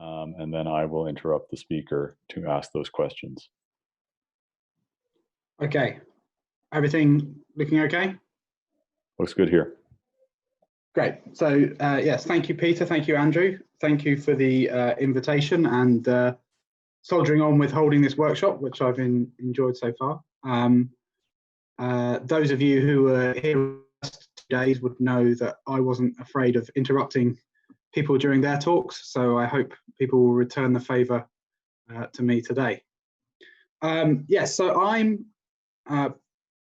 and then I will interrupt the speaker to ask those questions. Okay, everything looking okay? Looks good here. Great. So yes, thank you, Peter. Thank you, Andrew. Thank you for the invitation and soldiering on with holding this workshop, which I've enjoyed so far. Those of you who are here the last 2 days would know that I wasn't afraid of interrupting people during their talks, so I hope people will return the favour to me today. Yes, so I'm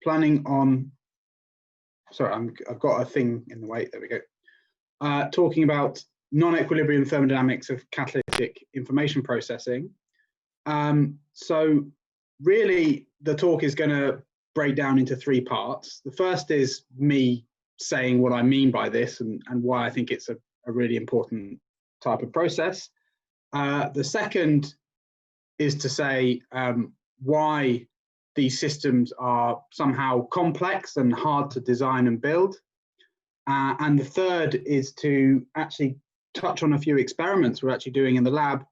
planning on, sorry, I've got a thing in the way, there we go, talking about non-equilibrium thermodynamics of catalytic information processing. So really the talk is going to break down into 3 parts. The first is me saying what I mean by this and why I think it's a really important type of process. The second is to say why these systems are somehow complex and hard to design and build. And the third is to actually touch on a few experiments we're actually doing in the lab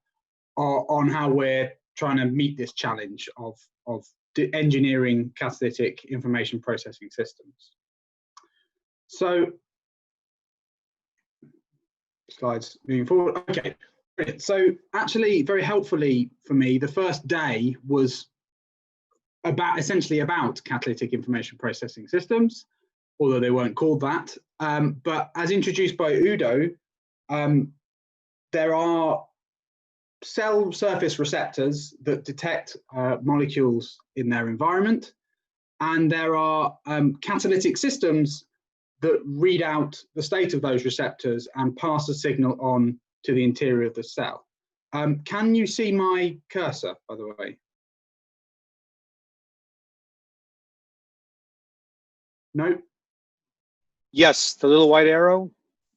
on how we're trying to meet this challenge of engineering catalytic information processing systems. So, slides moving forward. Okay, so actually very helpfully for me, the first day was essentially about catalytic information processing systems, although they weren't called that. But as introduced by Udo, there are cell surface receptors that detect molecules in their environment, and there are catalytic systems that read out the state of those receptors and pass a signal on to the interior of the cell. Can you see my cursor, by the way? No? Yes, the little white arrow.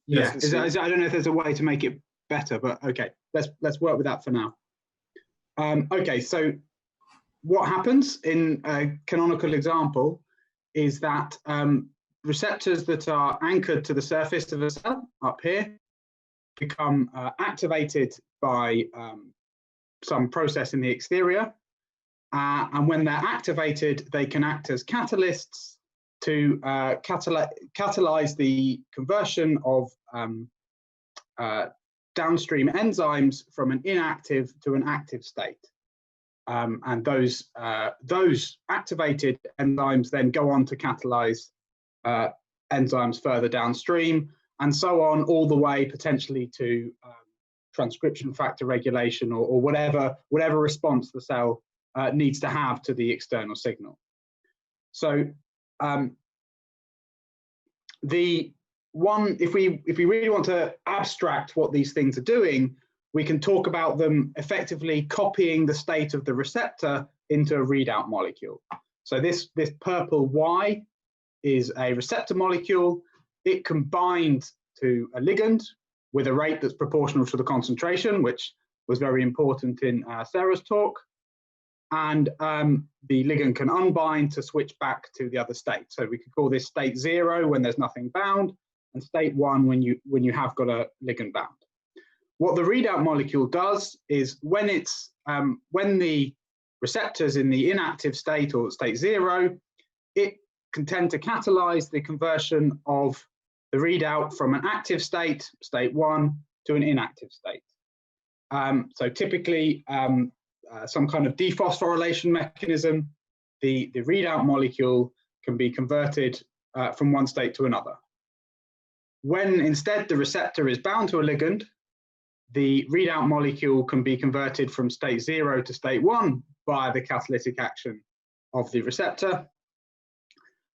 Yeah, I don't know if there's a way to make it better, but okay, let's work with that for now. Okay, so what happens in a canonical example is that receptors that are anchored to the surface of a cell up here become activated by some process in the exterior, and when they're activated, they can act as catalysts to catalyze the conversion of downstream enzymes from an inactive to an active state. And those activated enzymes then go on to catalyze enzymes further downstream, and so on, all the way potentially to transcription factor regulation or whatever response the cell needs to have to the external signal. So if we really want to abstract what these things are doing, we can talk about them effectively copying the state of the receptor into a readout molecule. So this purple Y is a receptor molecule. It can bind to a ligand with a rate that's proportional to the concentration, which was very important in Sarah's talk. And the ligand can unbind to switch back to the other state. So we could call this state 0 when there's nothing bound, and state 1 when you have got a ligand bound. What the readout molecule does is when the receptor's in the inactive state or state 0, it can tend to catalyze the conversion of the readout from an active state, state 1, to an inactive state. So typically, some kind of dephosphorylation mechanism, the readout molecule can be converted from one state to another. When instead the receptor is bound to a ligand, the readout molecule can be converted from state 0 to state 1 by the catalytic action of the receptor.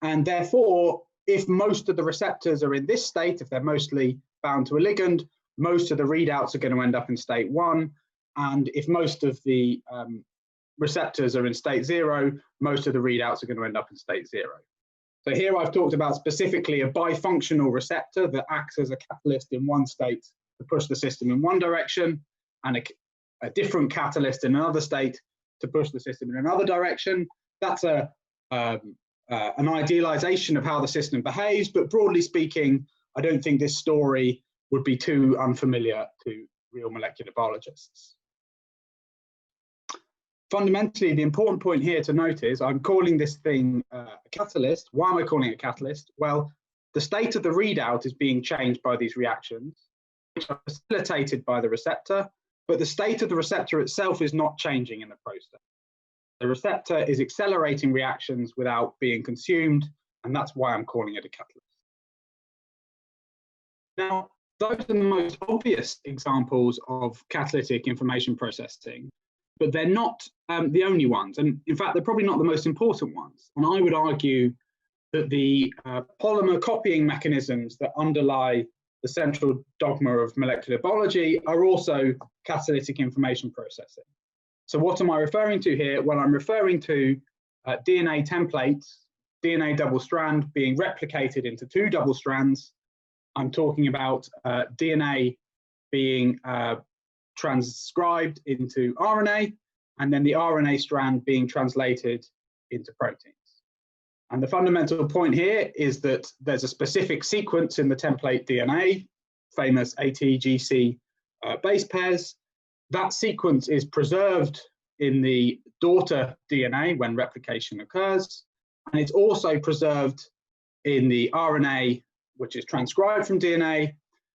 And therefore, if most of the receptors are in this state, if they're mostly bound to a ligand, most of the readouts are going to end up in state 1. And if most of the receptors are in state 0, most of the readouts are going to end up in state 0. So here I've talked about specifically a bifunctional receptor that acts as a catalyst in one state to push the system in one direction, and a different catalyst in another state to push the system in another direction. That's an idealization of how the system behaves, but broadly speaking, I don't think this story would be too unfamiliar to real molecular biologists. Fundamentally, the important point here to note is I'm calling this thing a catalyst. Why am I calling it a catalyst? Well, the state of the readout is being changed by these reactions, which are facilitated by the receptor, but the state of the receptor itself is not changing in the process. The receptor is accelerating reactions without being consumed, and that's why I'm calling it a catalyst. Now, those are the most obvious examples of catalytic information processing, but they're not the only ones. And in fact, they're probably not the most important ones. And I would argue that the polymer copying mechanisms that underlie the central dogma of molecular biology are also catalytic information processing. So what am I referring to here? Well, I'm referring to DNA templates, DNA double strand being replicated into 2 double strands. I'm talking about DNA being transcribed into RNA, and then the RNA strand being translated into proteins. And the fundamental point here is that there's a specific sequence in the template DNA, famous AT-GC base pairs. That sequence is preserved in the daughter DNA when replication occurs, and it's also preserved in the RNA, which is transcribed from DNA,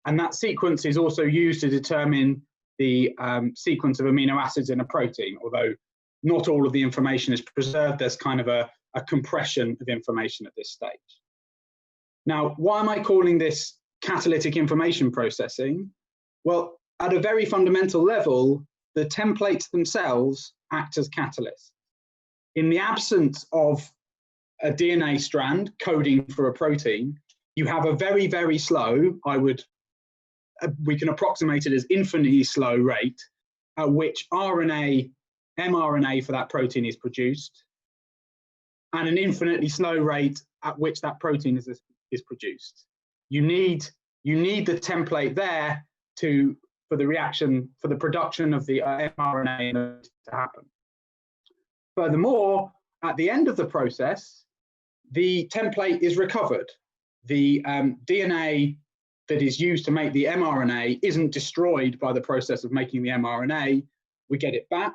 and that sequence is also used to determine the sequence of amino acids in a protein. Although not all of the information is preserved, there's kind of a compression of information at this stage. Now, why am I calling this catalytic information processing? Well, at a very fundamental level, the templates themselves act as catalysts. In the absence of a DNA strand coding for a protein, you have a very, very slow, we can approximate it as infinitely slow rate at which RNA, mRNA for that protein is produced, and an infinitely slow rate at which that protein is produced. You need the template there for the reaction, for the production of the mRNA to happen. Furthermore, at the end of the process, the template is recovered. The DNA that is used to make the mRNA isn't destroyed by the process of making the mRNA. We get it back,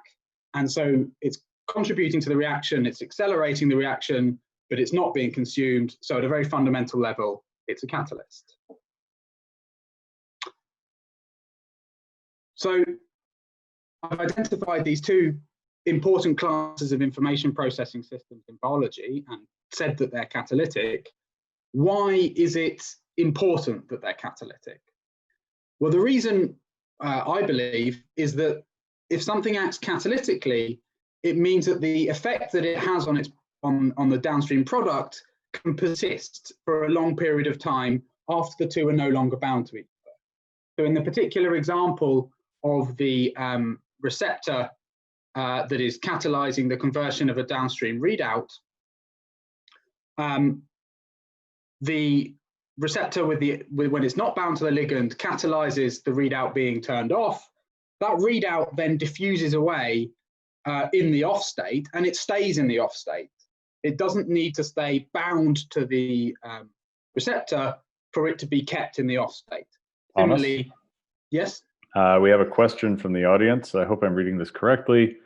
and so it's contributing to the reaction, it's accelerating the reaction, but it's not being consumed. So at a very fundamental level, it's a catalyst. So I've identified these 2 important classes of information processing systems in biology and said that they're catalytic. Why is it important that they're catalytic? Well, the reason I believe is that if something acts catalytically, it means that the effect that it has on the downstream product can persist for a long period of time after the 2 are no longer bound to each other. So in the particular example of the receptor that is catalyzing the conversion of a downstream readout, the receptor when it's not bound to the ligand catalyzes the readout being turned off. That readout then diffuses away in the off state, and it stays in the off state. It doesn't need to stay bound to the receptor for it to be kept in the off state. Similarly, yes? We have a question from the audience. I hope I'm reading this correctly.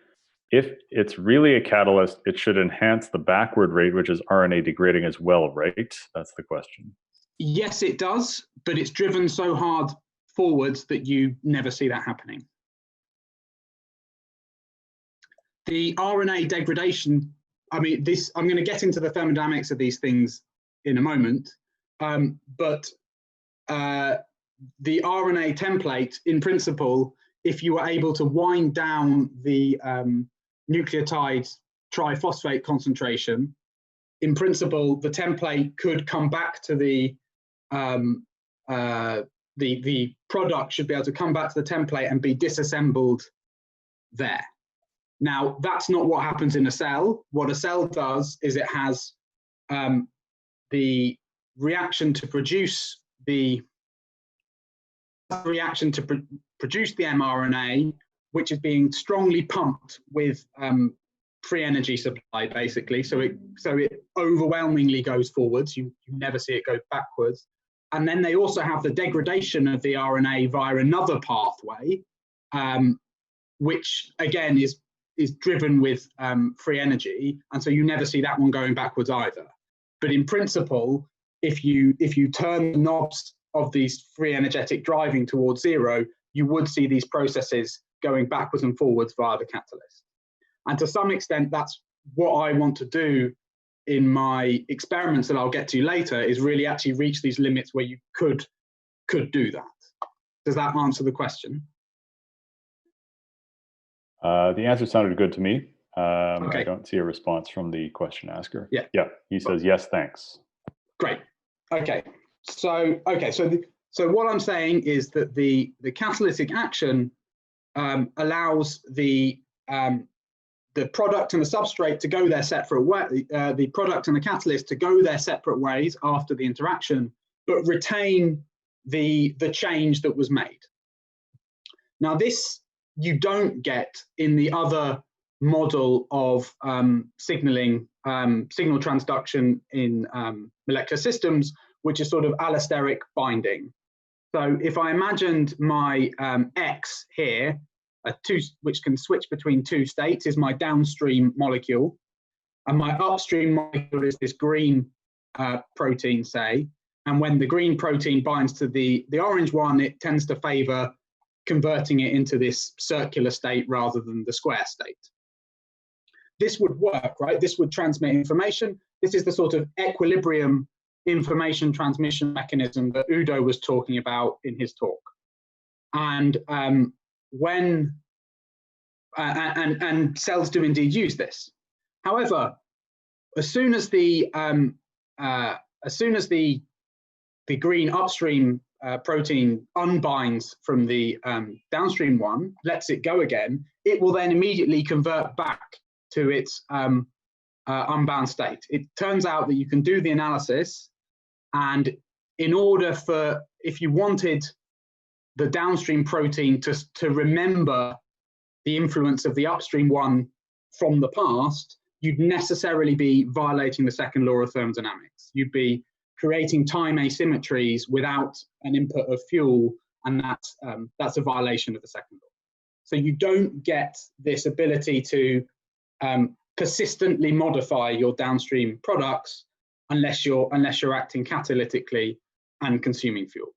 If it's really a catalyst, it should enhance the backward rate, which is RNA degrading as well, right? That's the question. Yes, it does, but it's driven so hard forwards that you never see that happening. The RNA degradation, I'm going to get into the thermodynamics of these things in a moment, but the RNA template, in principle, if you were able to wind down the nucleotide triphosphate concentration, in principle, the template could come back to the product should be able to come back to the template and be disassembled there. Now, that's not what happens in a cell. What a cell does is it has the reaction to produce the mRNA, which is being strongly pumped with free energy supply, basically. So it overwhelmingly goes forwards. You never see it go backwards. and then they also have the degradation of the RNA via another pathway, which again is driven with free energy, and so you never see that one going backwards either. But in principle, if you turn the knobs of these free energetic driving towards zero, you would see these processes going backwards and forwards via the catalyst. And to some extent, that's what I want to do in my experiments that I'll get to later, is really actually reach these limits where you could do that. Does that answer the question? The answer sounded good to me. Okay. I don't see a response from the question asker. Yeah. Yeah, he says, yes, thanks. Great. Okay. So what I'm saying is that the catalytic action allows the product and the substrate to go their separate way, the product and the catalyst to go their separate ways after the interaction, but retain the change that was made. Now this you don't get in the other model of signal transduction in molecular systems, which is sort of allosteric binding. So if I imagined my X here, which can switch between two states, is my downstream molecule, and my upstream molecule is this green protein, say, and when the green protein binds to the orange one, it tends to favor converting it into this circular state rather than the square state. This would work, right? This would transmit information. This is the sort of equilibrium information transmission mechanism that Udo was talking about in his talk. And and cells do indeed use this. However, as soon as the green upstream protein unbinds from the downstream one, lets it go again, it will then immediately convert back to its unbound state. It turns out that you can do the analysis, and in order for, if you wanted the downstream protein to remember the influence of the upstream one from the past, you'd necessarily be violating the second law of thermodynamics. You'd be creating time asymmetries without an input of fuel, and that's a violation of the second law. So you don't get this ability to persistently modify your downstream products unless you're acting catalytically and consuming fuel.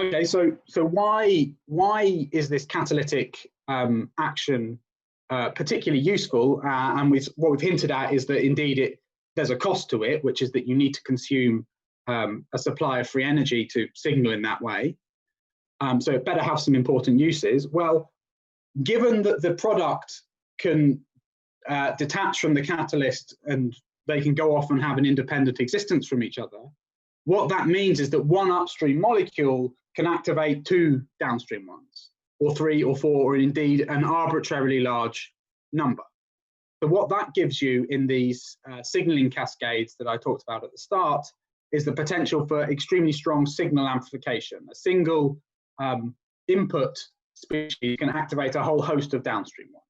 Okay, so why is this catalytic action particularly useful? And what we've hinted at is that indeed there's a cost to it, which is that you need to consume a supply of free energy to signal in that way. So it better have some important uses. Well, given that the product can detach from the catalyst and they can go off and have an independent existence from each other, what that means is that one upstream molecule can activate two downstream ones, or three or four, or indeed an arbitrarily large number. So what that gives you in these signaling cascades that I talked about at the start is the potential for extremely strong signal amplification. A single input species can activate a whole host of downstream ones.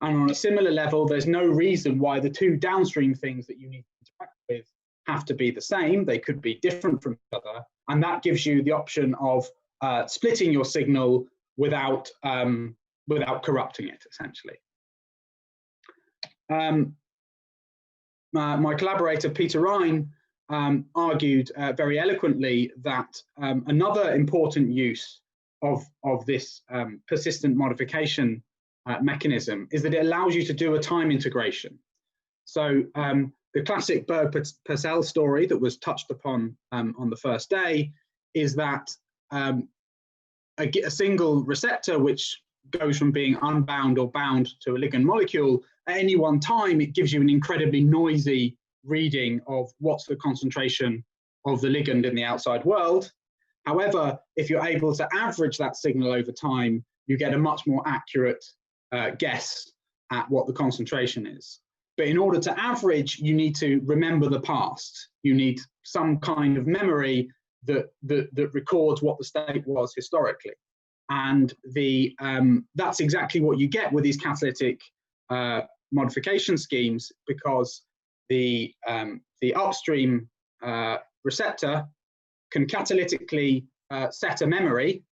And on a similar level, there's no reason why the two downstream things that you need to interact with have to be the same. They could be different from each other. And that gives you the option of splitting your signal without corrupting it, essentially. My collaborator, Peter Rhine, argued very eloquently that another important use of this persistent modification mechanism is that it allows you to do a time integration. So the classic Berg-Purcell story that was touched upon on the first day is that a single receptor, which goes from being unbound or bound to a ligand molecule, at any one time, it gives you an incredibly noisy reading of what's the concentration of the ligand in the outside world. However, if you're able to average that signal over time, you get a much more accurate guess at what the concentration is. But in order to average, you need to remember the past. You need some kind of memory that records what the state was historically. And that's exactly what you get with these catalytic modification schemes, because the upstream receptor can catalytically set a memory,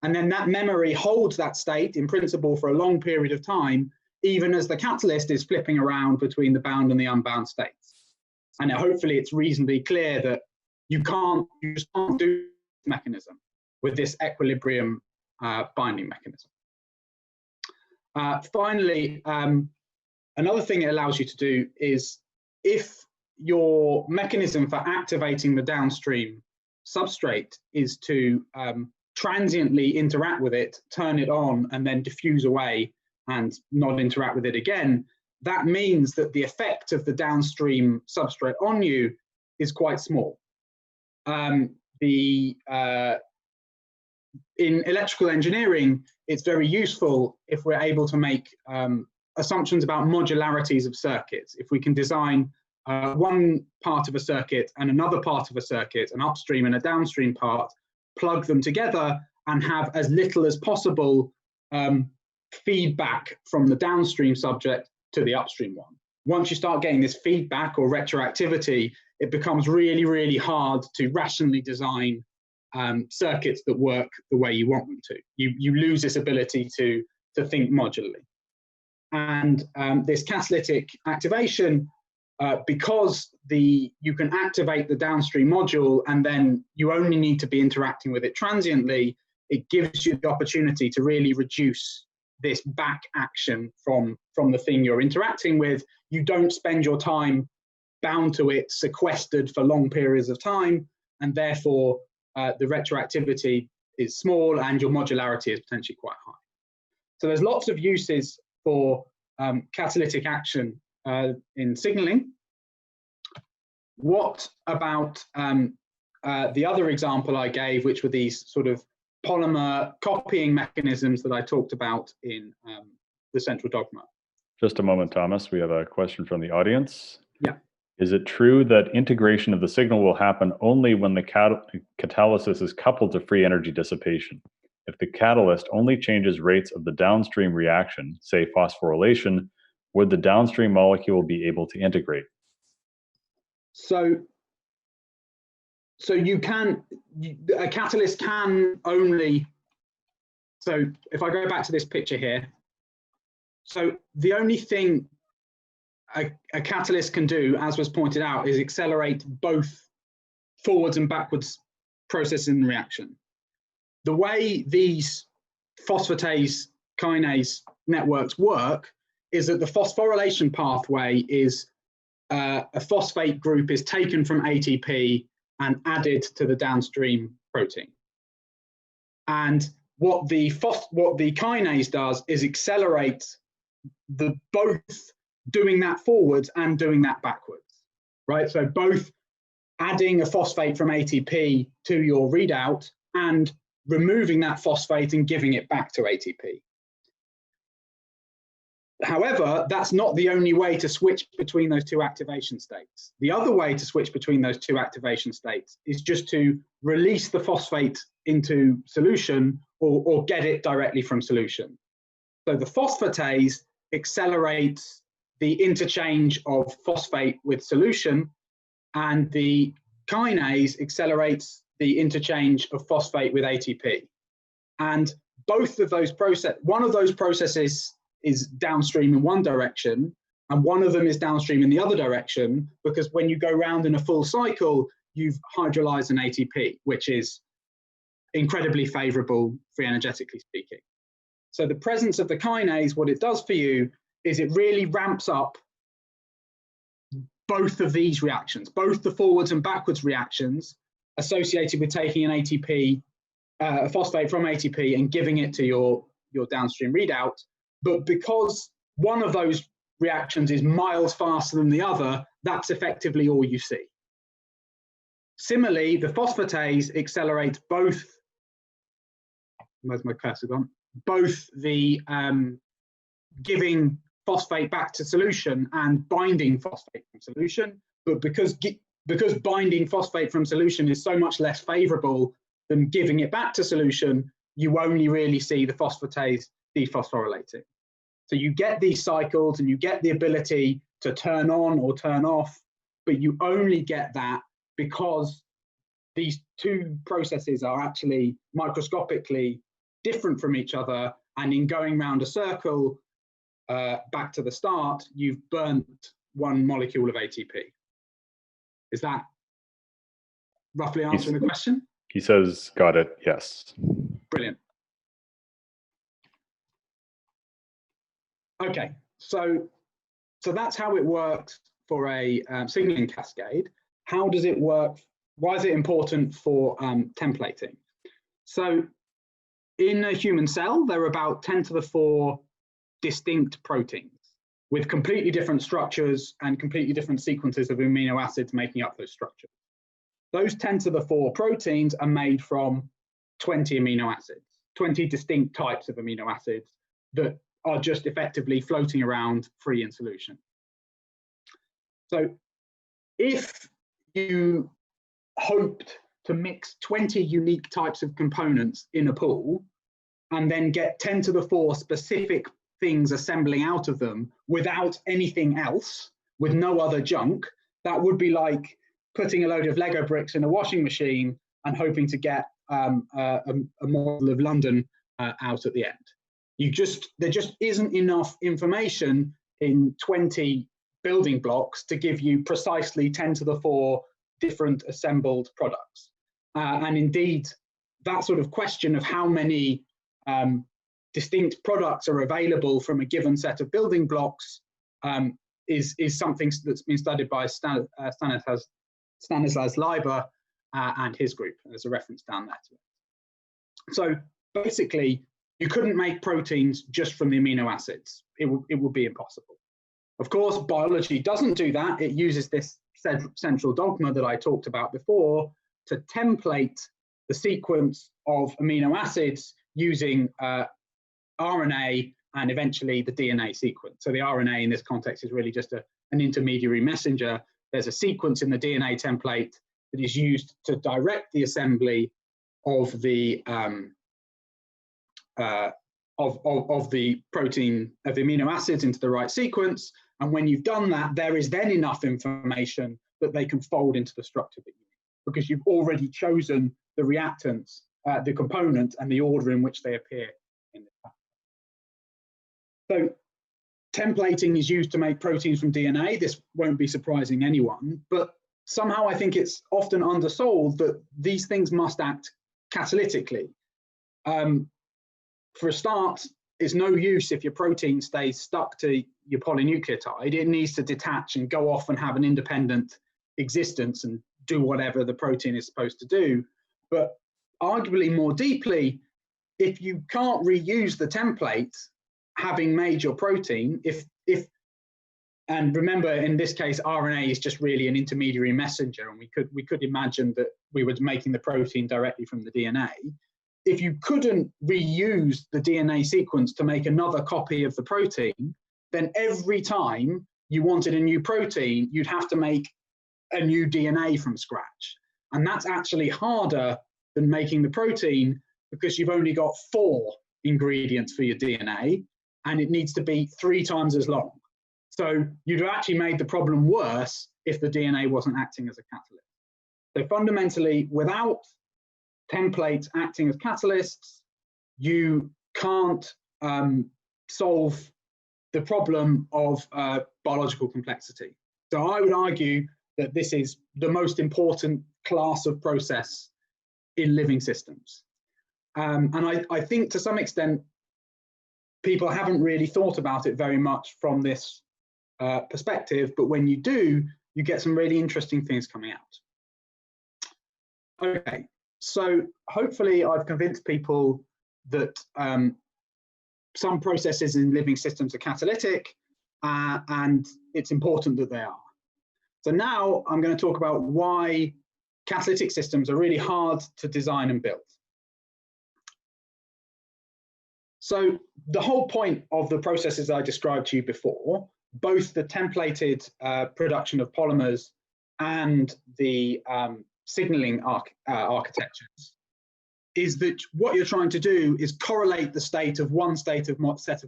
and then that memory holds that state in principle for a long period of time, even as the catalyst is flipping around between the bound and the unbound states. And hopefully it's reasonably clear that you just can't do this mechanism with this equilibrium binding mechanism. Finally, another thing it allows you to do is, if your mechanism for activating the downstream substrate is to transiently interact with it, turn it on, and then diffuse away and not interact with it again, that means that the effect of the downstream substrate on you is quite small. In electrical engineering, it's very useful if we're able to make assumptions about modularities of circuits. If we can design one part of a circuit and another part of a circuit, an upstream and a downstream part, plug them together and have as little as possible feedback from the downstream subject to the upstream one. Once you start getting this feedback or retroactivity, it becomes really, really hard to rationally design circuits that work the way you want them to. You lose this ability to think modularly. And this catalytic activation, because you can activate the downstream module and then you only need to be interacting with it transiently, it gives you the opportunity to really reduce this back action from the thing you're interacting with. You don't spend your time bound to it, sequestered for long periods of time, and therefore the retroactivity is small and your modularity is potentially quite high. So there's lots of uses for catalytic action in signaling. What about the other example I gave, which were these sort of polymer copying mechanisms that I talked about in the central dogma? Just a moment, Thomas. We have a question from the audience. Yeah. Is it true that integration of the signal will happen only when the catalysis is coupled to free energy dissipation? If the catalyst only changes rates of the downstream reaction, say phosphorylation, would the downstream molecule be able to integrate? So a catalyst can only, so if I go back to this picture here, so the only thing a catalyst can do, as was pointed out, is accelerate both forwards and backwards processes in the reaction. The way these phosphatase kinase networks work is that the phosphorylation pathway is a phosphate group is taken from ATP and added to the downstream protein. And what the kinase does is accelerate both doing that forwards and doing that backwards, right? So both adding a phosphate from ATP to your readout and removing that phosphate and giving it back to ATP. However, that's not the only way to switch between those two activation states. The other way to switch between those two activation states is just to release the phosphate into solution or get it directly from solution. So the phosphatase accelerates the interchange of phosphate with solution, and the kinase accelerates the interchange of phosphate with ATP. And both of those one of those processes is downstream in one direction, and one of them is downstream in the other direction, because when you go round in a full cycle, you've hydrolyzed an ATP, which is incredibly favorable free energetically speaking. So the presence of the kinase, what it does for you is it really ramps up both of these reactions, both the forwards and backwards reactions associated with taking an ATP, a phosphate from ATP and giving it to your downstream readout. But because one of those reactions is miles faster than the other, that's effectively all you see. Similarly, the phosphatase accelerates both, where's my cursor gone? Both the giving phosphate back to solution and binding phosphate from solution. But because binding phosphate from solution is so much less favorable than giving it back to solution, you only really see the phosphatase dephosphorylating. So you get these cycles and you get the ability to turn on or turn off, but you only get that because these two processes are actually microscopically different from each other, and in going round a circle back to the start, you've burnt one molecule of ATP. Is that roughly answering the question? He says, got it, yes. Brilliant. Okay, so that's how it works for a signaling cascade. How does it work? Why is it important for templating? So in a human cell, there are about 10 to the 4 distinct proteins with completely different structures and completely different sequences of amino acids making up those structures. Those 10 to the 4 proteins are made from 20 amino acids, 20 distinct types of amino acids that are just effectively floating around free in solution. So if you hoped to mix 20 unique types of components in a pool and then get 10 to the 4 specific things assembling out of them without anything else, with no other junk, that would be like putting a load of Lego bricks in a washing machine and hoping to get a model of London out at the end. There just isn't enough information in 20 building blocks to give you precisely 10 to the 4 different assembled products. And indeed, that sort of question of how many distinct products are available from a given set of building blocks is something that's been studied by Stanislas Leiber and his group. There's a reference down there to it. So basically, you couldn't make proteins just from the amino acids. It would be impossible. Of course, biology doesn't do that. It uses this central dogma that I talked about before to template the sequence of amino acids using RNA and eventually the DNA sequence. So the RNA in this context is really just an intermediary messenger. There's a sequence in the DNA template that is used to direct the assembly of the protein, of the amino acids into the right sequence. And when you've done that, there is then enough information that they can fold into the structure that you need, because you've already chosen the reactants, the component, and the order in which they appear in the pattern. So templating is used to make proteins from DNA. This won't be surprising anyone, but somehow I think it's often undersold that these things must act catalytically. For a start, it's no use if your protein stays stuck to your polynucleotide. It needs to detach and go off and have an independent existence and do whatever the protein is supposed to do. But arguably more deeply, if you can't reuse the template, having made your protein, and remember in this case, RNA is just really an intermediary messenger, and we could imagine that we were making the protein directly from the DNA. If you couldn't reuse the DNA sequence to make another copy of the protein, then every time you wanted a new protein, you'd have to make a new DNA from scratch. And that's actually harder than making the protein, because you've only got 4 ingredients for your DNA, and it needs to be 3 times as long. So you'd have actually made the problem worse if the DNA wasn't acting as a catalyst. So fundamentally, without templates acting as catalysts, you can't solve the problem of biological complexity. So I would argue that this is the most important class of process in living systems. And I think to some extent, people haven't really thought about it very much from this perspective, but when you do, you get some really interesting things coming out. Okay, so hopefully I've convinced people that some processes in living systems are catalytic, and it's important that they are. So now I'm going to talk about why catalytic systems are really hard to design and build. So the whole point of the processes I described to you before, both the templated production of polymers and the signaling architectures, is that what you're trying to do is correlate the state of one set of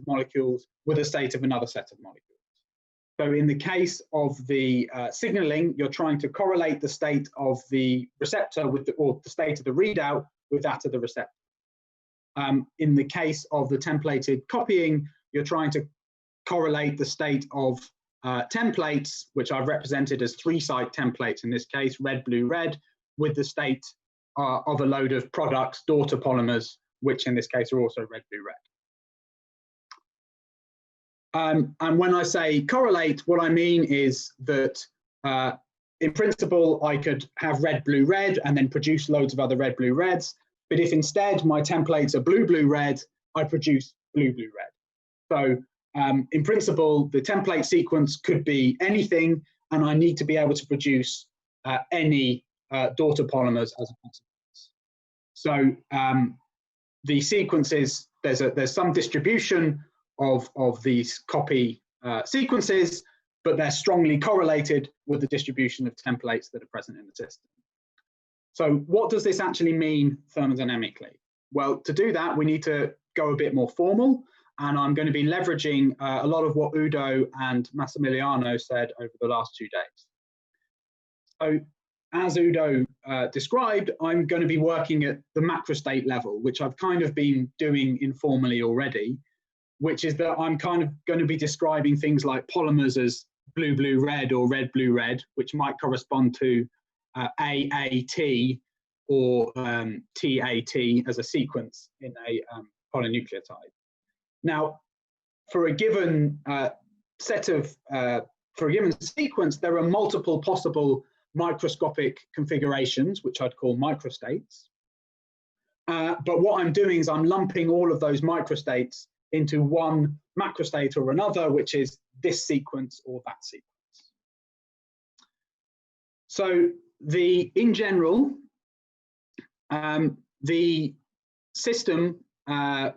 molecules with a state of another set of molecules. So in the case of the signaling, you're trying to correlate the state of the receptor with or the state of the readout with that of the receptor. In the case of the templated copying, you're trying to correlate the state of templates, which I've represented as 3-site templates in this case, red, blue, red, with the state of a load of products, daughter polymers, which in this case are also red, blue, red. And when I say correlate, what I mean is that in principle, I could have red, blue, red, and then produce loads of other red, blue, reds. But if instead my templates are blue, blue, red, I produce blue, blue, red. So in principle, the template sequence could be anything, and I need to be able to produce any daughter polymers as a consequence. So the sequences, there's some distribution of these copy sequences, but they're strongly correlated with the distribution of templates that are present in the system. So what does this actually mean thermodynamically? Well, to do that, we need to go a bit more formal, and I'm going to be leveraging a lot of what Udo and Massimiliano said over the last 2 days. So as Udo described, I'm going to be working at the macrostate level, which I've kind of been doing informally already, which is that I'm kind of going to be describing things like polymers as blue, blue, red, or red, blue, red, which might correspond to AAT or TAT as a sequence in a polynucleotide. Now, for a given for a given sequence, there are multiple possible microscopic configurations, which I'd call microstates. But what I'm doing is I'm lumping all of those microstates into one macrostate or another, which is this sequence or that sequence. So in general, the system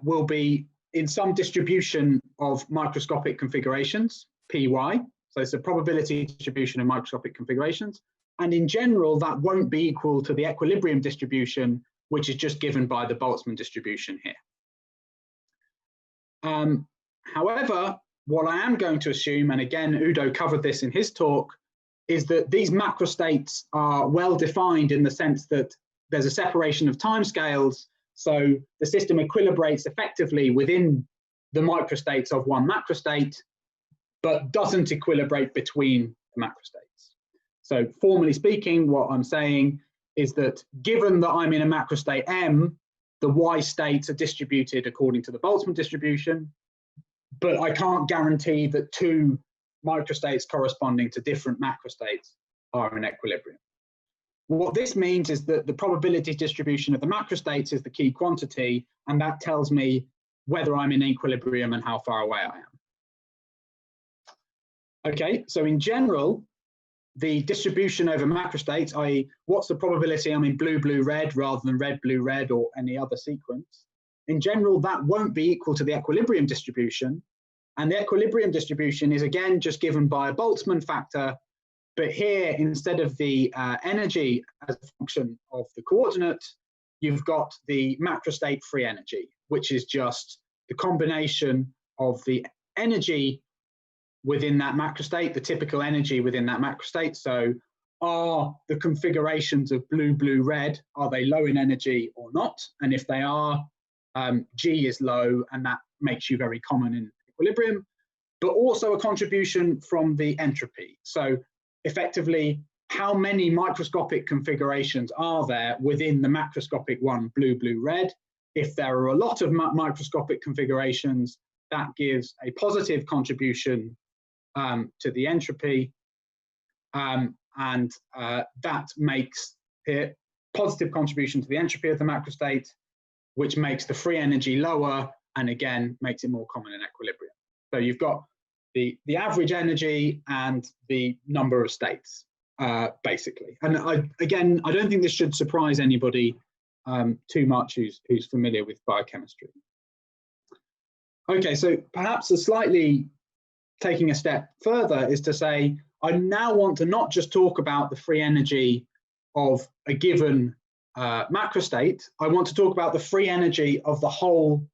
will be in some distribution of microscopic configurations, PY. So it's a probability distribution of microscopic configurations. And in general, that won't be equal to the equilibrium distribution, which is just given by the Boltzmann distribution here. However, what I am going to assume, and again, Udo covered this in his talk, is that these macrostates are well defined in the sense that there's a separation of timescales, so the system equilibrates effectively within the microstates of one macrostate, but doesn't equilibrate between the macrostates. So formally speaking, what I'm saying is that given that I'm in a macrostate M, the Y states are distributed according to the Boltzmann distribution, but I can't guarantee that 2 microstates corresponding to different macrostates are in equilibrium. What this means is that the probability distribution of the macrostates is the key quantity, and that tells me whether I'm in equilibrium and how far away I am. Okay, so in general, the distribution over macrostates, i.e. what's the probability I'm in blue, blue, red rather than red, blue, red or any other sequence, in general, that won't be equal to the equilibrium distribution. And the equilibrium distribution is again just given by a Boltzmann factor, but here instead of the energy as a function of the coordinate, you've got the macrostate free energy, which is just the combination of the energy within that macrostate, the typical energy within that macrostate. So are the configurations of blue, blue, red, are they low in energy or not? And if they are, G is low, and that makes you very common in equilibrium, but also a contribution from the entropy. So effectively, how many microscopic configurations are there within the macroscopic one, blue, blue, red? If there are a lot of microscopic configurations, that gives a positive contribution to the entropy, and that makes a positive contribution to the entropy of the macrostate, which makes the free energy lower, and again, makes it more common in equilibrium. So you've got the average energy and the number of states, basically. And again, I don't think this should surprise anybody too much who's familiar with biochemistry. Okay, so perhaps a slightly taking a step further is to say, I now want to not just talk about the free energy of a given macrostate, I want to talk about the free energy of the whole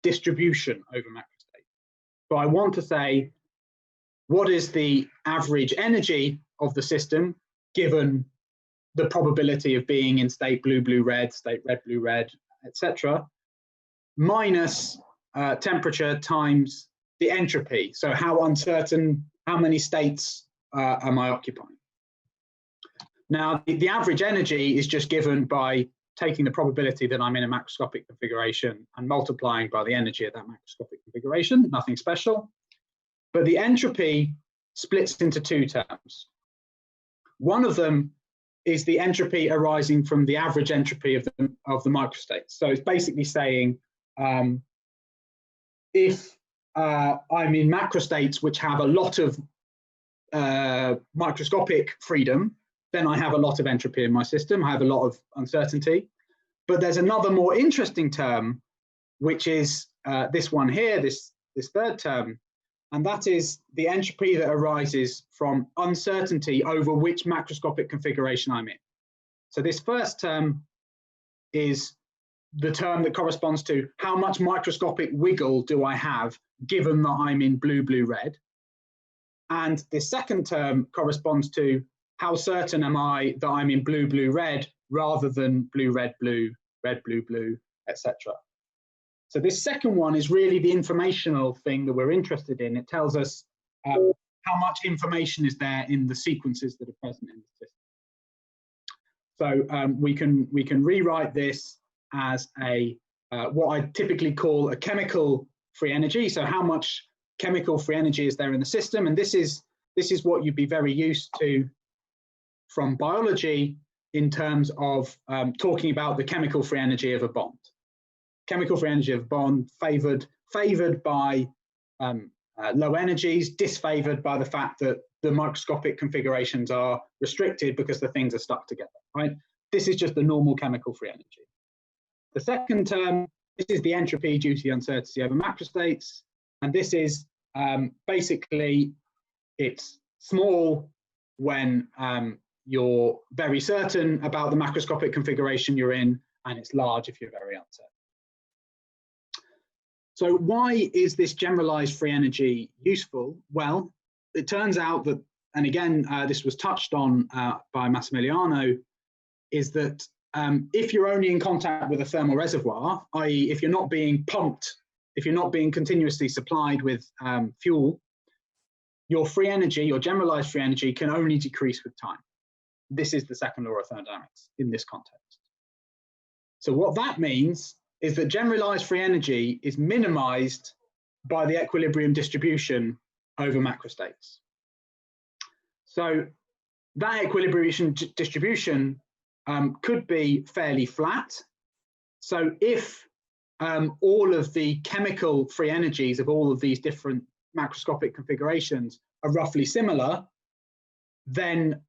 distribution over macrostate. So I want to say, what is the average energy of the system given the probability of being in state blue, blue, red, state red, blue, red, etc., minus temperature times the entropy. So how uncertain, how many states am I occupying? Now, the average energy is just given by taking the probability that I'm in a macroscopic configuration and multiplying by the energy of that macroscopic configuration, nothing special. But the entropy splits into two terms. One of them is the entropy arising from the average entropy of the microstates. So it's basically saying if I'm in macrostates which have a lot of microscopic freedom, then I have a lot of entropy in my system. I have a lot of uncertainty. But there's another more interesting term, which is this one here, this third term, and that is the entropy that arises from uncertainty over which macroscopic configuration I'm in. So this first term is the term that corresponds to how much microscopic wiggle do I have given that I'm in blue, blue, red. And this second term corresponds to how certain am I that I'm in blue, blue, red rather than blue, red, blue, red, blue, blue, etc. So this second one is really the informational thing that we're interested in. It tells us how much information is there in the sequences that are present in the system. So we can rewrite this as a what I typically call a chemical free energy. So how much chemical free energy is there in the system? And this is what you'd be very used to from biology in terms of talking about the chemical free energy of a bond. Chemical free energy of a bond favored by low energies, disfavored by the fact that the microscopic configurations are restricted because the things are stuck together, right? This is just the normal chemical free energy. The second term, this is the entropy due to the uncertainty over macrostates. And this is basically, it's small when you're very certain about the macroscopic configuration you're in, and it's large if you're very uncertain. So why is this generalized free energy useful? Well, it turns out that, and again, this was touched on by Massimiliano, is that if you're only in contact with a thermal reservoir, i.e. if you're not being pumped, if you're not being continuously supplied with fuel, your free energy, your generalized free energy can only decrease with time. This is the second law of thermodynamics in this context. So what that means is that generalized free energy is minimized by the equilibrium distribution over macrostates. So that equilibrium distribution could be fairly flat. So if all of the chemical free energies of all of these different macroscopic configurations are roughly similar, then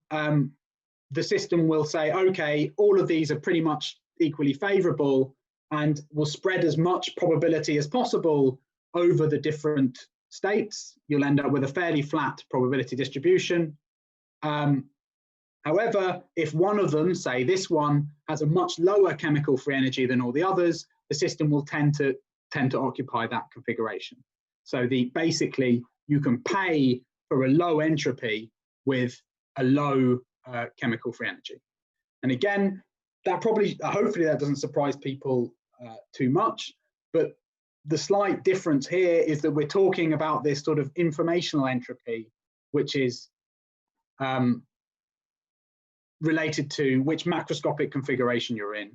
the system will say, okay, all of these are pretty much equally favorable and will spread as much probability as possible over the different states. You'll end up with a fairly flat probability distribution. However, if one of them, say this one, has a much lower chemical free energy than all the others, the system will tend to occupy that configuration. So basically, you can pay for a low entropy with a low chemical free energy. And again, that probably, hopefully that doesn't surprise people too much, but the slight difference here is that we're talking about this sort of informational entropy, which is related to which macroscopic configuration you're in,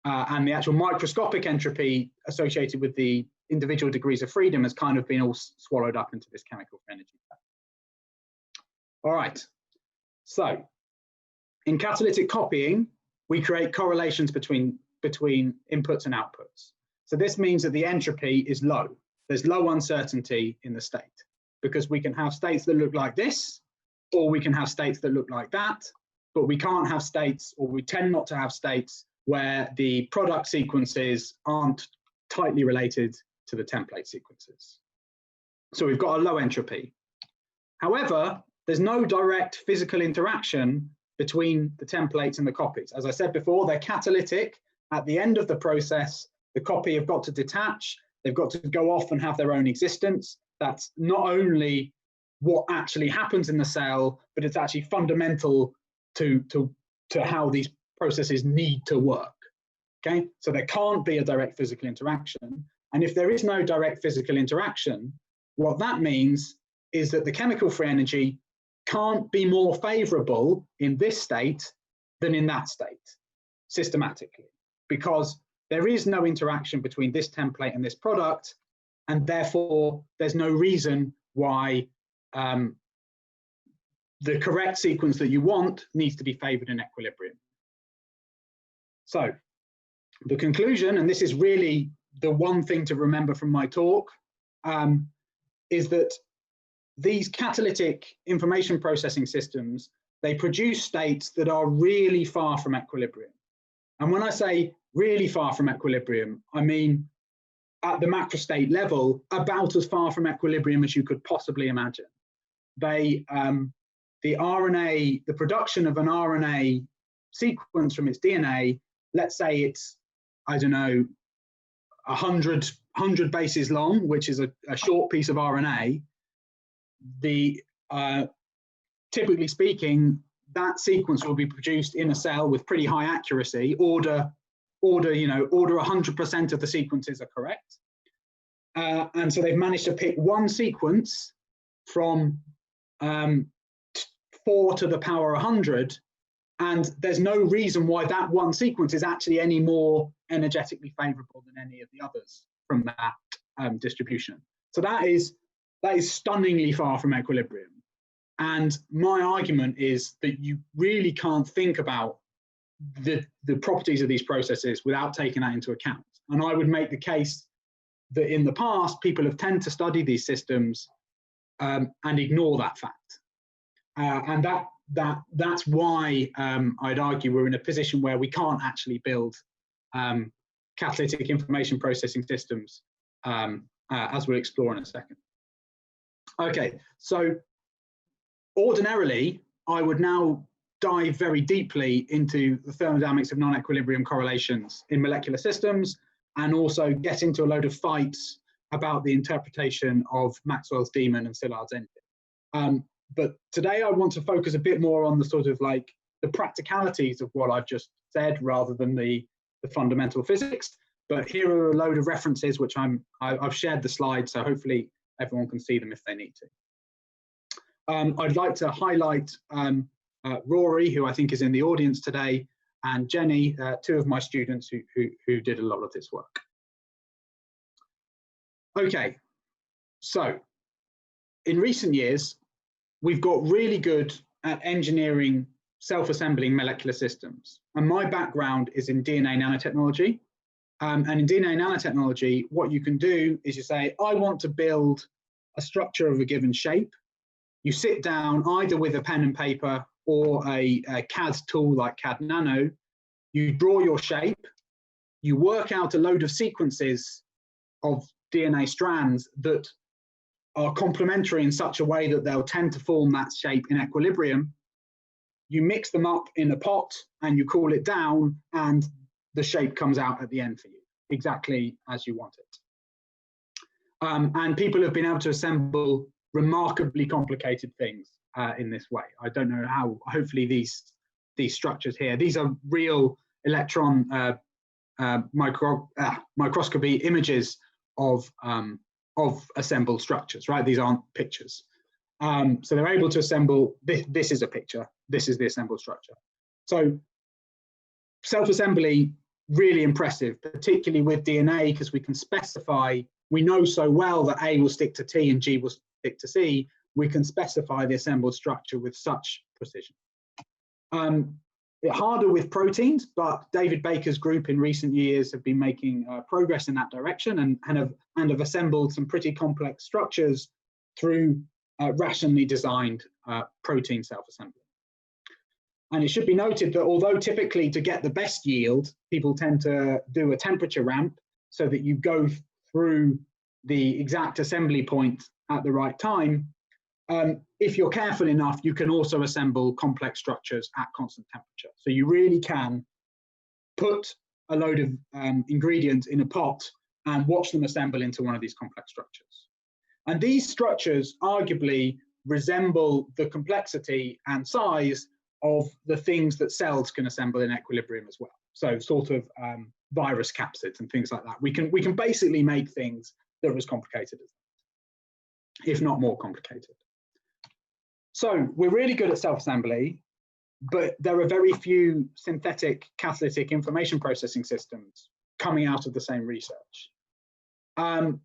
and the actual microscopic entropy associated with the individual degrees of freedom has kind of been all swallowed up into this chemical free energy. All right, so in catalytic copying, we create correlations between inputs and outputs. So this means that the entropy is low. There's low uncertainty in the state because we can have states that look like this, or we can have states that look like that, but we can't have states, or we tend not to have states where the product sequences aren't tightly related to the template sequences. So we've got a low entropy. However, there's no direct physical interaction between the templates and the copies. As I said before, they're catalytic. At the end of the process, the copy have got to detach. They've got to go off and have their own existence. That's not only what actually happens in the cell, but it's actually fundamental to how these processes need to work. Okay, so there can't be a direct physical interaction. And if there is no direct physical interaction, what that means is that the chemical free energy can't be more favorable in this state than in that state, systematically, because there is no interaction between this template and this product, and therefore there's no reason why the correct sequence that you want needs to be favored in equilibrium. So the conclusion, and this is really the one thing to remember from my talk, is that these catalytic information processing systems, they produce states that are really far from equilibrium. And when I say really far from equilibrium, I mean at the macrostate level, about as far from equilibrium as you could possibly imagine. They, the RNA, the production of an RNA sequence from its DNA, let's say it's, I don't know, 100 bases long, which is a short piece of RNA. Typically speaking, that sequence will be produced in a cell with pretty high accuracy. Order 100% of the sequences are correct. And so they've managed to pick one sequence from 4 to the power 100, and there's no reason why that one sequence is actually any more energetically favorable than any of the others from that distribution. So that is stunningly far from equilibrium. And my argument is that you really can't think about the properties of these processes without taking that into account. And I would make the case that in the past, people have tended to study these systems and ignore that fact. And that's why I'd argue we're in a position where we can't actually build catalytic information processing systems, as we'll explore in a second. Okay, so ordinarily, I would now dive very deeply into the thermodynamics of non-equilibrium correlations in molecular systems, and also get into a load of fights about the interpretation of Maxwell's demon and Szilard's engine. But today I want to focus a bit more on the sort of like the practicalities of what I've just said rather than the fundamental physics. But here are a load of references which I've shared the slides, so hopefully everyone can see them if they need to. I'd like to highlight Rory, who I think is in the audience today, and Jenny, two of my students who did a lot of this work. Okay, so in recent years, we've got really good at engineering self-assembling molecular systems. And my background is in DNA nanotechnology. And in DNA nanotechnology, what you can do is you say, I want to build a structure of a given shape. You sit down either with a pen and paper or a CAD tool like CAD Nano. You draw your shape. You work out a load of sequences of DNA strands that are complementary in such a way that they'll tend to form that shape in equilibrium. You mix them up in a pot and you cool it down, and the shape comes out at the end for you, exactly as you want it. And people have been able to assemble remarkably complicated things in this way. I don't know how, hopefully these structures here, these are real electron microscopy images of assembled structures, right? These aren't pictures. So they're able to assemble, this is a picture, this is the assembled structure. So self-assembly, really impressive, particularly with DNA, because we can specify, we know so well that A will stick to T and G will stick to C, we can specify the assembled structure with such precision. Harder with proteins, but David Baker's group in recent years have been making progress in that direction and have assembled some pretty complex structures through rationally designed protein self-assembly. And it should be noted that although typically to get the best yield, people tend to do a temperature ramp so that you go through the exact assembly point at the right time, if you're careful enough, you can also assemble complex structures at constant temperature. So you really can put a load of ingredients in a pot and watch them assemble into one of these complex structures. And these structures arguably resemble the complexity and size of the things that cells can assemble in equilibrium as well. So sort of virus capsids and things like that. We can basically make things that are as complicated as that, if not more complicated. So we're really good at self-assembly, but there are very few synthetic catalytic information processing systems coming out of the same research. And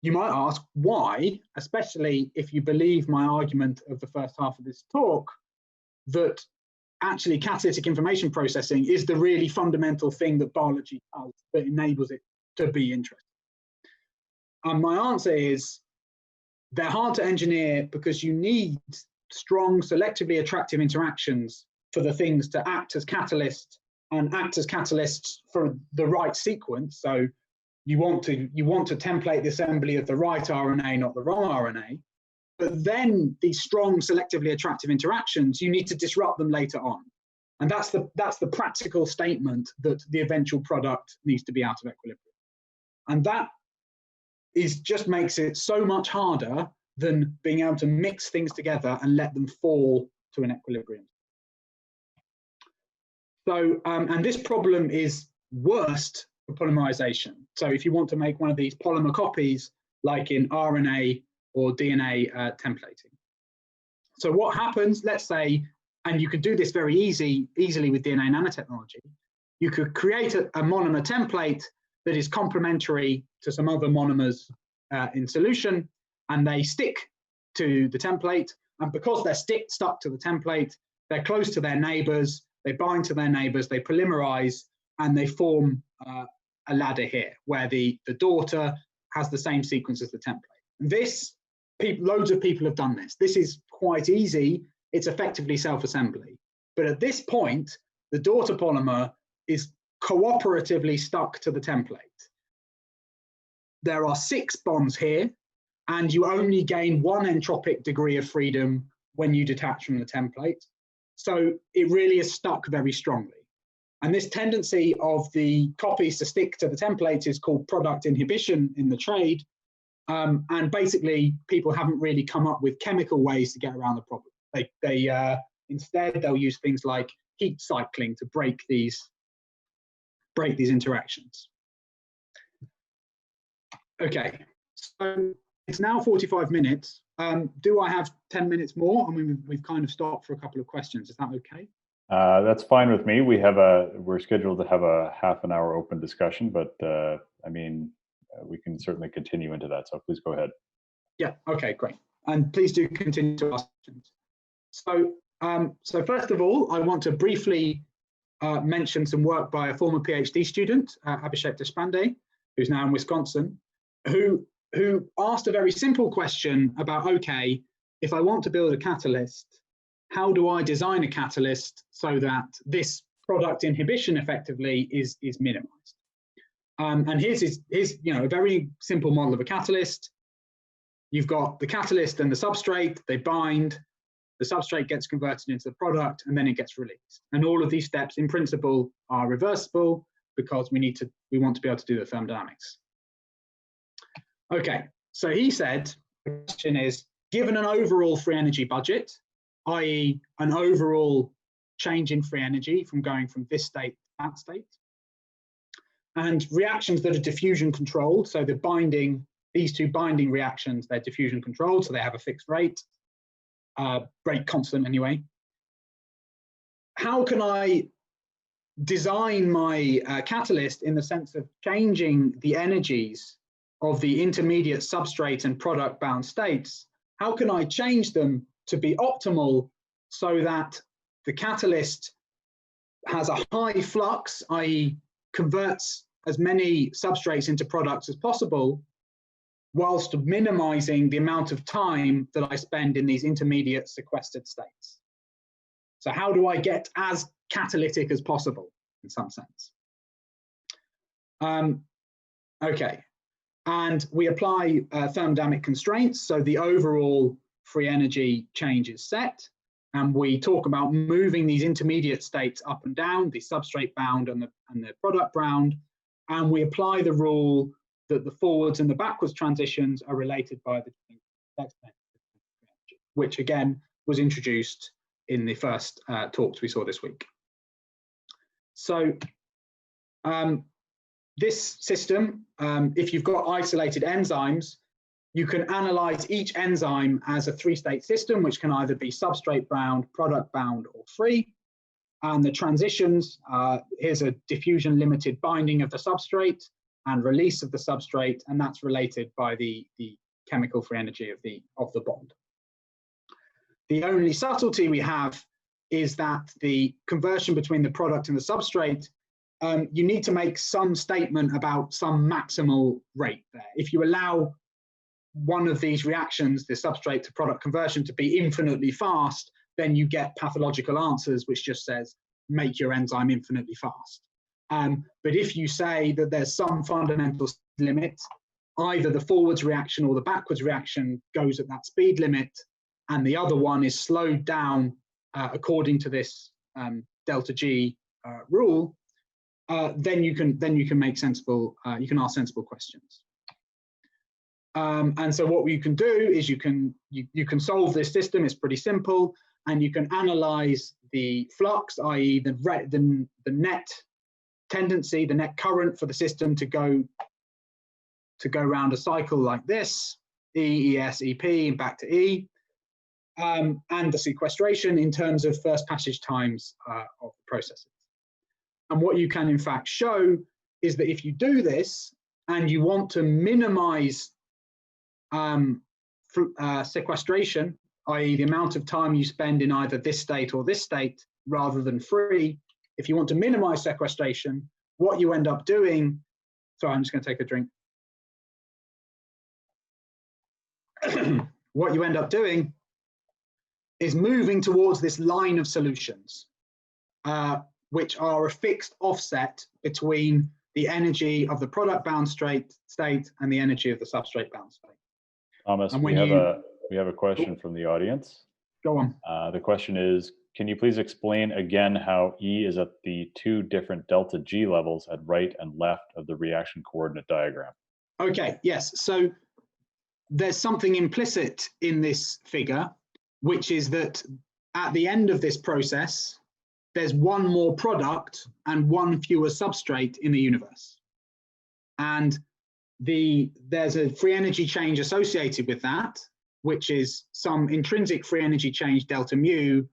you might ask why, especially if you believe my argument of the first half of this talk, that actually catalytic information processing is the really fundamental thing that biology does that enables it to be interesting. And my answer is they're hard to engineer because you need strong, selectively attractive interactions for the things to act as catalysts and act as catalysts for the right sequence. So you want to template the assembly of the right RNA, not the wrong RNA. But then these strong, selectively attractive interactions, you need to disrupt them later on. And that's the practical statement that the eventual product needs to be out of equilibrium. And that just makes it so much harder than being able to mix things together and let them fall to an equilibrium. So, and this problem is worst for polymerization. So if you want to make one of these polymer copies, like in RNA or DNA templating. So what happens, let's say, and you could do this very easily with DNA nanotechnology, you could create a monomer template that is complementary to some other monomers in solution, and they stick to the template. And because they're stuck to the template, they're close to their neighbors, they bind to their neighbors, they polymerize, and they form a ladder here, where the daughter has the same sequence as the template. This, loads of people have done this. This is quite easy. It's effectively self-assembly. But at this point, the daughter polymer is cooperatively stuck to the template. There are 6 bonds here, and you only gain 1 entropic degree of freedom when you detach from the template. So it really is stuck very strongly. And this tendency of the copies to stick to the template is called product inhibition in the trade. And basically, people haven't really come up with chemical ways to get around the problem. Instead, they'll use things like heat cycling to break these interactions. Okay, so it's now 45 minutes. Do I have 10 minutes more? I mean, we've kind of stopped for a couple of questions. Is that okay? That's fine with me. We're scheduled to have a half an hour open discussion, but I mean, we can certainly continue into that. So please go ahead. Yeah. Okay. Great. And please do continue to ask questions. So first of all, I want to briefly mention some work by a former PhD student, Abhishek Deshpande, who's now in Wisconsin, who asked a very simple question about, okay, if I want to build a catalyst, how do I design a catalyst so that this product inhibition effectively is minimized? And here's a very simple model of a catalyst. You've got the catalyst and the substrate, they bind, the substrate gets converted into the product, and then it gets released. And all of these steps in principle are reversible because we want to be able to do the thermodynamics. Okay, so he said, the question is, given an overall free energy budget, i.e. an overall change in free energy from going from this state to that state, and reactions that are diffusion controlled, so these 2 binding reactions, they're diffusion controlled, so they have a fixed rate, rate constant anyway. How can I design my catalyst in the sense of changing the energies of the intermediate substrate and product bound states? How can I change them to be optimal so that the catalyst has a high flux, i.e. converts as many substrates into products as possible, whilst minimizing the amount of time that I spend in these intermediate sequestered states? So how do I get as catalytic as possible in some sense? Okay, and we apply thermodynamic constraints. So the overall free energy change is set, and we talk about moving these intermediate states up and down, the substrate bound and the product bound, and we apply the rule that the forwards and the backwards transitions are related by the which again was introduced in the first talks we saw this week. So this system, if you've got isolated enzymes, you can analyze each enzyme as a three-state system, which can either be substrate bound, product bound, or free. And the transitions, here's a diffusion limited binding of the substrate and release of the substrate, and that's related by the chemical free energy of the bond. The only subtlety we have is that the conversion between the product and the substrate, you need to make some statement about some maximal rate there. If you allow one of these reactions, the substrate to product conversion, to be infinitely fast, then you get pathological answers which just says make your enzyme infinitely fast. But if you say that there's some fundamental limit, either the forwards reaction or the backwards reaction goes at that speed limit, and the other one is slowed down according to this delta G rule, then you can make sensible, you can ask sensible questions. And so what you can do is you can solve this system. It's pretty simple, and you can analyze the flux, i.e. the net tendency, the net current for the system to go around a cycle like this, E, ES, EP, and back to E, and the sequestration in terms of first passage times of the processes. And what you can in fact show is that if you do this and you want to minimize sequestration, i.e. the amount of time you spend in either this state or this state rather than free, if you want to minimize sequestration, what you end up doing, sorry, I'm just going to take a drink. What you end up doing is moving towards this line of solutions, which are a fixed offset between the energy of the product bound state and the energy of the substrate bound state. Thomas, we have a question from the audience. Go on. The question is, can you please explain again how E is at the two different delta G levels at right and left of the reaction coordinate diagram? Okay, yes. So there's something implicit in this figure, which is that at the end of this process, there's one more product and one fewer substrate in the universe. And there's a free energy change associated with that, which is some intrinsic free energy change delta mu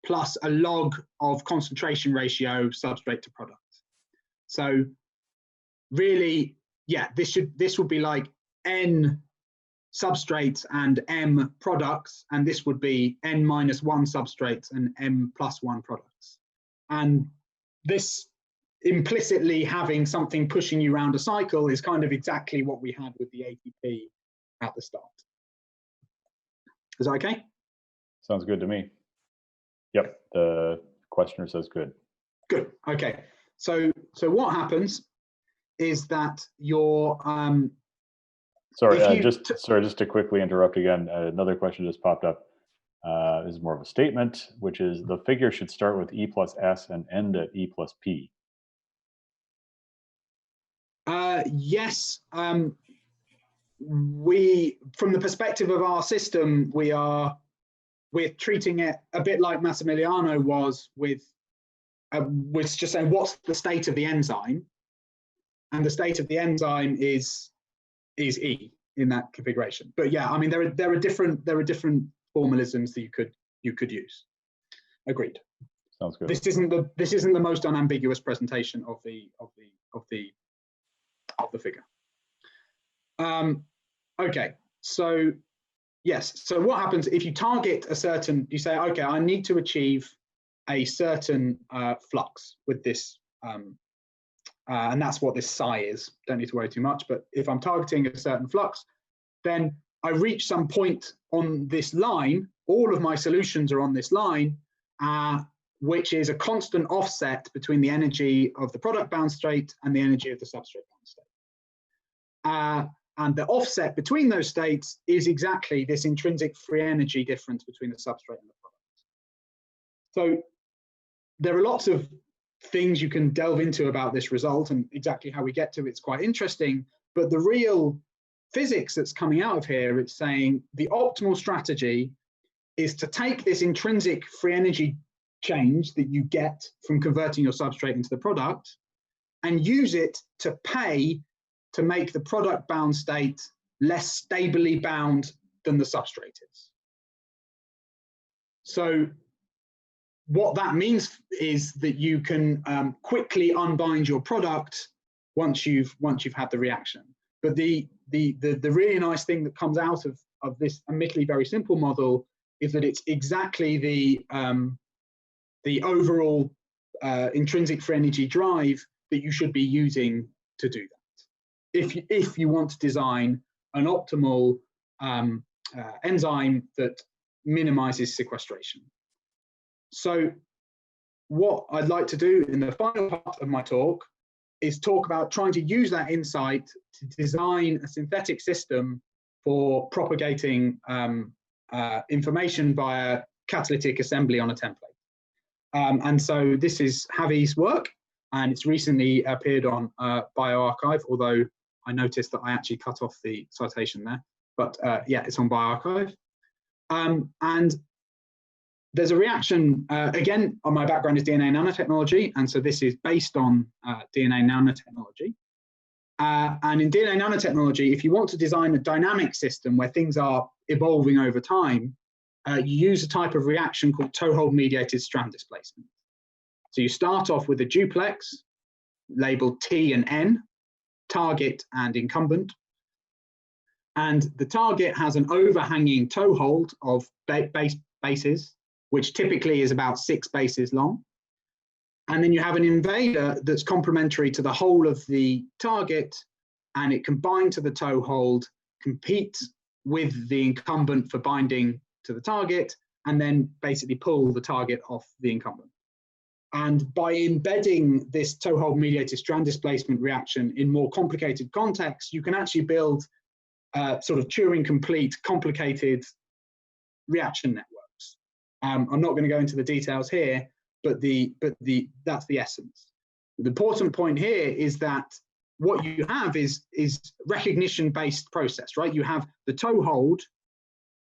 plus a log of concentration ratio substrate to product. So really, yeah, this would be like N substrates and M products, and this would be N minus 1 substrates and M plus 1 products. And this implicitly having something pushing you around a cycle is kind of exactly what we had with the ATP at the start. Is that okay? Sounds good to me. Yep, the questioner says good. Good, okay. So what happens is that your just to quickly interrupt again, another question just popped up. This is more of a statement, which is the figure should start with E plus S and end at E plus P. Yes, we, from the perspective of our system, we're treating it a bit like Massimiliano was with just saying what's the state of the enzyme, and the state of the enzyme is E in that configuration. But yeah, I mean there are different formalisms that you could use. Agreed. Sounds good. This isn't the most unambiguous presentation of the figure. Okay, so yes, so what happens if you target a certain, you say, okay, I need to achieve a certain flux with this, and that's what this psi is. Don't need to worry too much, but if I'm targeting a certain flux, then I reach some point on this line, all of my solutions are on this line, which is a constant offset between the energy of the product bound state and the energy of the substrate bound state. And the offset between those states is exactly this intrinsic free energy difference between the substrate and the product. So there are lots of things you can delve into about this result, and exactly how we get to it's quite interesting, but the real physics that's coming out of here, it's saying the optimal strategy is to take this intrinsic free energy change that you get from converting your substrate into the product and use it to pay to make the product bound state less stably bound than the substrate is. So what that means is that you can quickly unbind your product once you've had the reaction. But the really nice thing that comes out of this admittedly very simple model is that it's exactly the overall intrinsic free energy drive that you should be using to do that. If you want to design an optimal enzyme that minimizes sequestration. So what I'd like to do in the final part of my talk is talk about trying to use that insight to design a synthetic system for propagating information via catalytic assembly on a template. And so this is Javi's work, and it's recently appeared on bioRxiv, although I noticed that I actually cut off the citation there. But yeah, it's on bioRxiv. And there's a reaction, again, my background is DNA nanotechnology, and so this is based on DNA nanotechnology. And in DNA nanotechnology, if you want to design a dynamic system where things are evolving over time, you use a type of reaction called toe-hold mediated strand displacement. So you start off with a duplex labeled T and N, target and incumbent. And the target has an overhanging toe-hold of bases, which typically is about 6 bases long. And then you have an invader that's complementary to the whole of the target, and it can bind to the toe-hold, compete with the incumbent for binding to the target, and then basically pull the target off the incumbent. And by embedding this toe-hold mediated strand displacement reaction in more complicated contexts, you can actually build sort of Turing complete complicated reaction networks. I'm not going to go into the details here, but that's the essence. The important point here is that what you have is recognition-based process, right? You have the toe-hold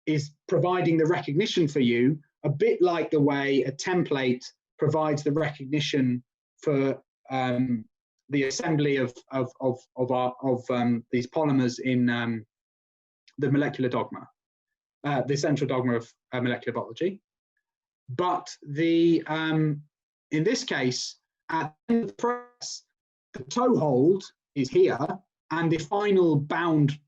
is providing the recognition for you, a bit like the way a template provides the recognition for the assembly of these polymers in the molecular dogma, the central dogma of molecular biology. But in this case, at the end of the process, the toe-hold is here, and the final bound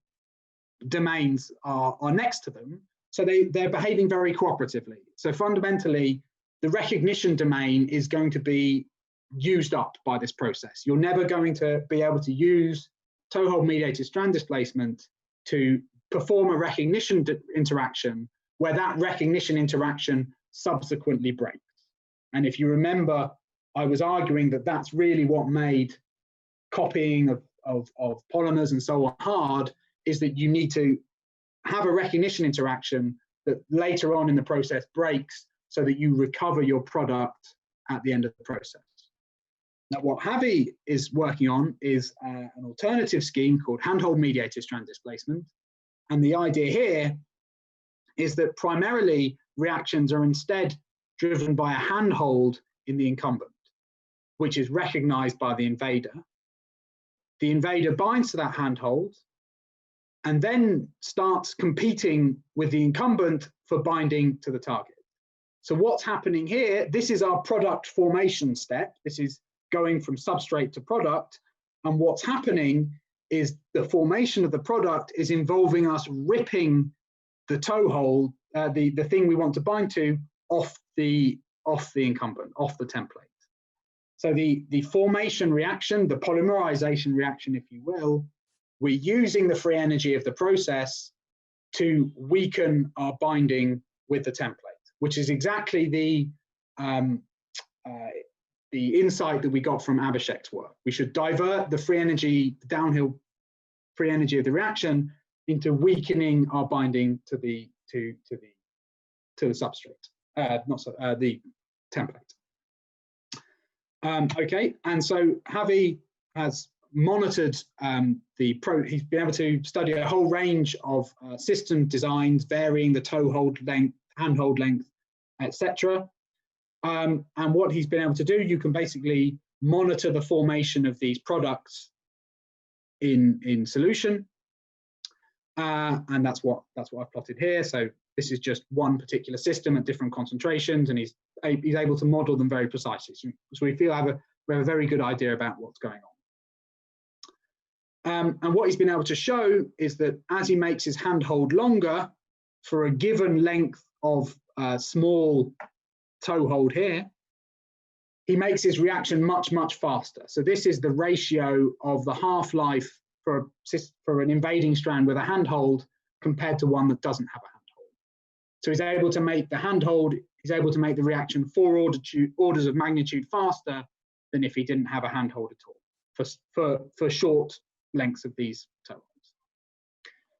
domains are next to them. So they're behaving very cooperatively. So fundamentally, the recognition domain is going to be used up by this process. You're never going to be able to use toe-hold mediated strand displacement to perform a recognition interaction where that recognition interaction subsequently breaks. And if you remember, I was arguing that that's really what made copying of polymers and so on hard, is that you need to have a recognition interaction that later on in the process breaks so that you recover your product at the end of the process. Now, what Javi is working on is an alternative scheme called handhold mediated strand displacement. And the idea here is that primarily reactions are instead driven by a handhold in the incumbent, which is recognized by the invader. The invader binds to that handhold and then starts competing with the incumbent for binding to the target. So what's happening here, this is our product formation step. This is going from substrate to product. And what's happening is the formation of the product is involving us ripping the toe-hold, the thing we want to bind to, off the incumbent, off the template. So the formation reaction, the polymerization reaction, if you will, we're using the free energy of the process to weaken our binding with the template, which is exactly the insight that we got from Abhishek's work. We should divert the free energy, the downhill free energy of the reaction, into weakening our binding to the substrate, the template. Okay, and so Javi has monitored he's been able to study a whole range of system designs varying the toe-hold length handhold length, etc. And what he's been able to do, you can basically monitor the formation of these products in solution, and that's what I've plotted here. So this is just one particular system at different concentrations, and he's able to model them very precisely. So we feel we have a very good idea about what's going on. And what he's been able to show is that as he makes his handhold longer for a given length of small toe hold here, he makes his reaction much, much faster. So this is the ratio of the half-life for an invading strand with a handhold compared to one that doesn't have a handhold. So he's able to make the handhold, he's able to make the reaction 4 orders of magnitude faster than if he didn't have a handhold at all for short lengths of these toe holds.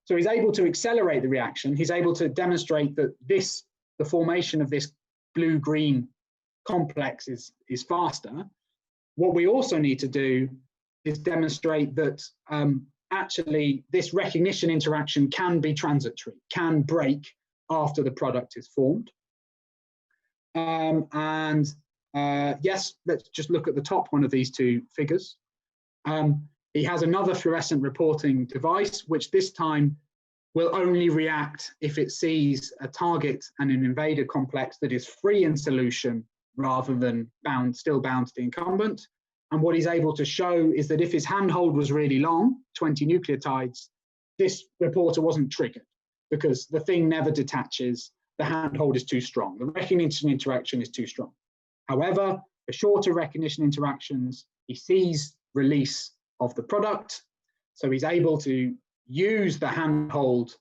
So he's able to accelerate the reaction. He's able to demonstrate that the formation of this blue-green complex is faster. What we also need to do is demonstrate that actually this recognition interaction can be transitory, can break after the product is formed. Yes, let's just look at the top one of these two figures. He has another fluorescent reporting device, which this time will only react if it sees a target and an invader complex that is free in solution rather than still bound to the incumbent. And what he's able to show is that if his handhold was really long, 20 nucleotides, this reporter wasn't triggered because the thing never detaches, the handhold is too strong, the recognition interaction is too strong. However, the shorter recognition interactions, he sees release of the product, so he's able to use the handhold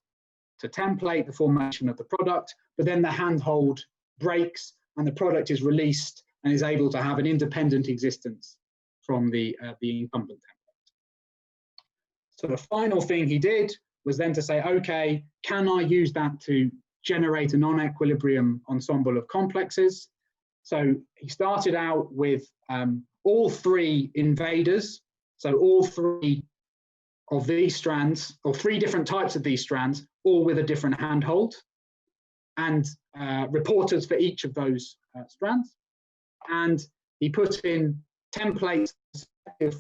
to template the formation of the product, but then the handhold breaks and the product is released and is able to have an independent existence from the incumbent template. So the final thing he did was then to say, okay, can I use that to generate a non-equilibrium ensemble of complexes? So he started out with all 3 invaders, so all 3 of these strands, or 3 different types of these strands, all with a different handhold, and reporters for each of those strands. And he put in templates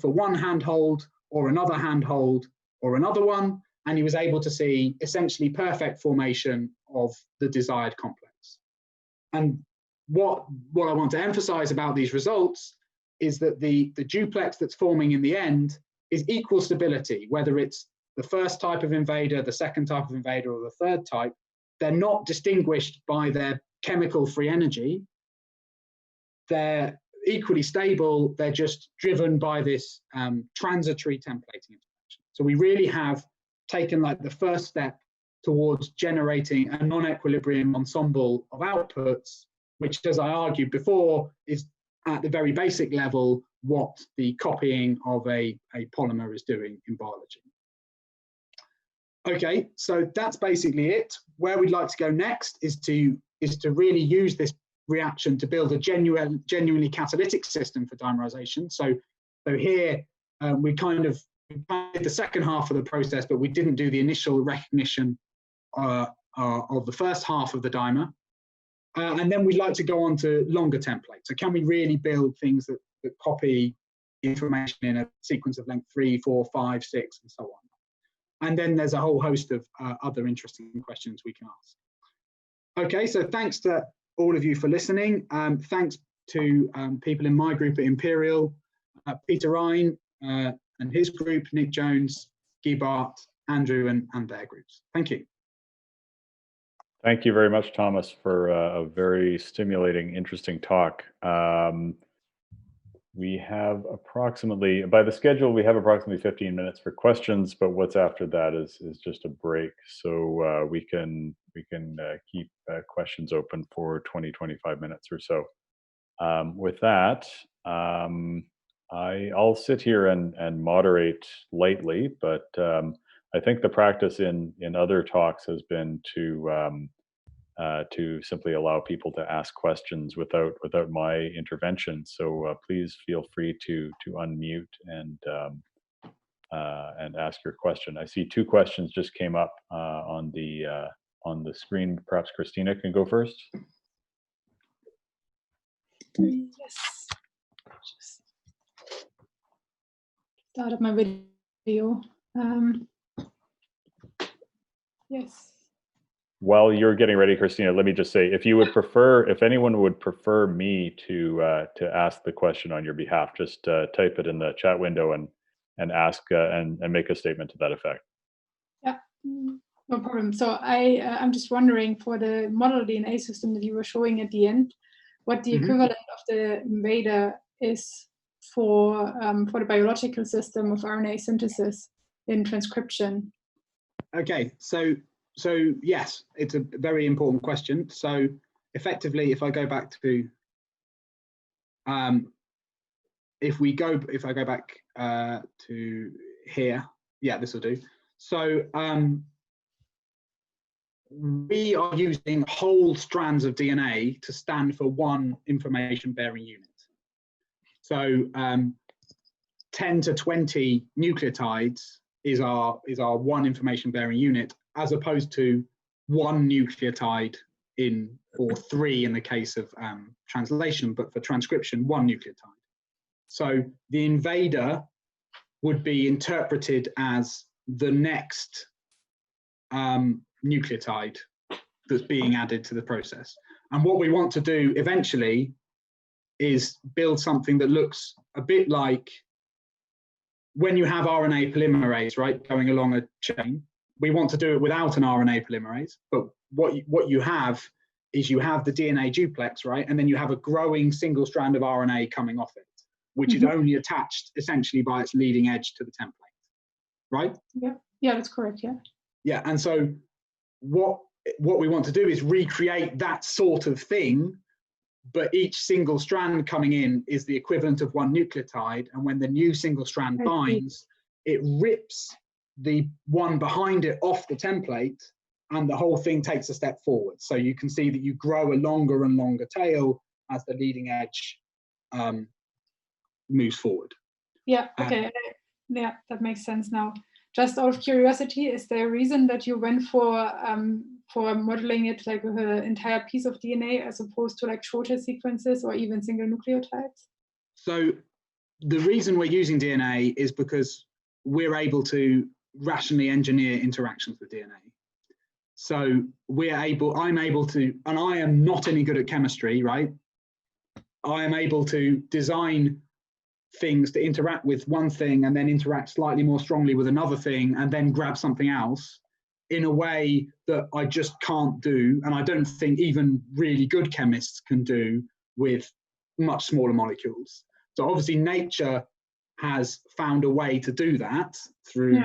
for one handhold, or another handhold, or another one, and he was able to see essentially perfect formation of the desired complex. And what I want to emphasize about these results is that the duplex that's forming in the end is equal stability, whether it's the first type of invader, the second type of invader, or the third type. They're not distinguished by their chemical free energy. They're equally stable, they're just driven by this transitory templating interaction. So we really have taken like the first step towards generating a non-equilibrium ensemble of outputs, which, as I argued before, is at the very basic level what the copying of a polymer is doing in biology. Okay, so that's basically it. Where we'd like to go next is to really use this reaction to build a genuinely catalytic system for dimerization. So here we did the second half of the process, but we didn't do the initial recognition of the first half of the dimer. And then we'd like to go on to longer templates. So can we really build things that copy information in a sequence of length 3, 4, 5, 6, and so on? And then there's a whole host of other interesting questions we can ask. Okay, so thanks to all of you for listening. Thanks to people in my group at Imperial, Peter Ryan and his group, Nick Jones, Guy Bart, Andrew, and their groups. Thank you. Thank you very much, Thomas, for a very stimulating, interesting talk. We have approximately, by the schedule, we have approximately 15 minutes for questions, but what's after that is just a break. So we can keep questions open for 20, 25 minutes or so. With that, I'll sit here and moderate lightly, but I think the practice in other talks has been to simply allow people to ask questions without my intervention. So please feel free to unmute and ask your question. I see 2 questions just came up on the on the screen. Perhaps Christina can go first. Yes. Just start up my video. Yes. While you're getting ready, Christina, let me just say, if anyone would prefer me to ask the question on your behalf, just type it in the chat window and ask and make a statement to that effect. Yeah, no problem. So I'm just wondering, for the model DNA system that you were showing at the end, what the equivalent of the invader is for the biological system of RNA synthesis in transcription. Okay, so yes, it's a very important question. So effectively, if I go back to, if I go back to here, yeah, this will do. So we are using whole strands of DNA to stand for one information bearing unit. So 10 to 20 nucleotides is our one information bearing unit, as opposed to one nucleotide or 3 in the case of translation, but for transcription, 1 nucleotide. So the invader would be interpreted as the next nucleotide that's being added to the process. And what we want to do eventually is build something that looks a bit like when you have RNA polymerase, right, going along a chain. We want to do it without an RNA polymerase, but what you have is you have the DNA duplex, right, and then you have a growing single strand of RNA coming off it, which is only attached essentially by its leading edge to the template, right? Yeah, that's correct. Yeah, and so what we want to do is recreate that sort of thing, but each single strand coming in is the equivalent of 1 nucleotide, and when the new single strand binds, it rips the one behind it off the template, and the whole thing takes a step forward. So you can see that you grow a longer and longer tail as the leading edge moves forward. Yeah, okay. Yeah, that makes sense now. Just out of curiosity, is there a reason that you went for modeling it like with an entire piece of DNA as opposed to like shorter sequences or even single nucleotides? So the reason we're using DNA is because we're able to rationally engineer interactions with DNA. So I'm able to, and I am not any good at chemistry, right? I am able to design things to interact with one thing and then interact slightly more strongly with another thing and then grab something else in a way that I just can't do, and I don't think even really good chemists can do with much smaller molecules. So obviously nature has found a way to do that through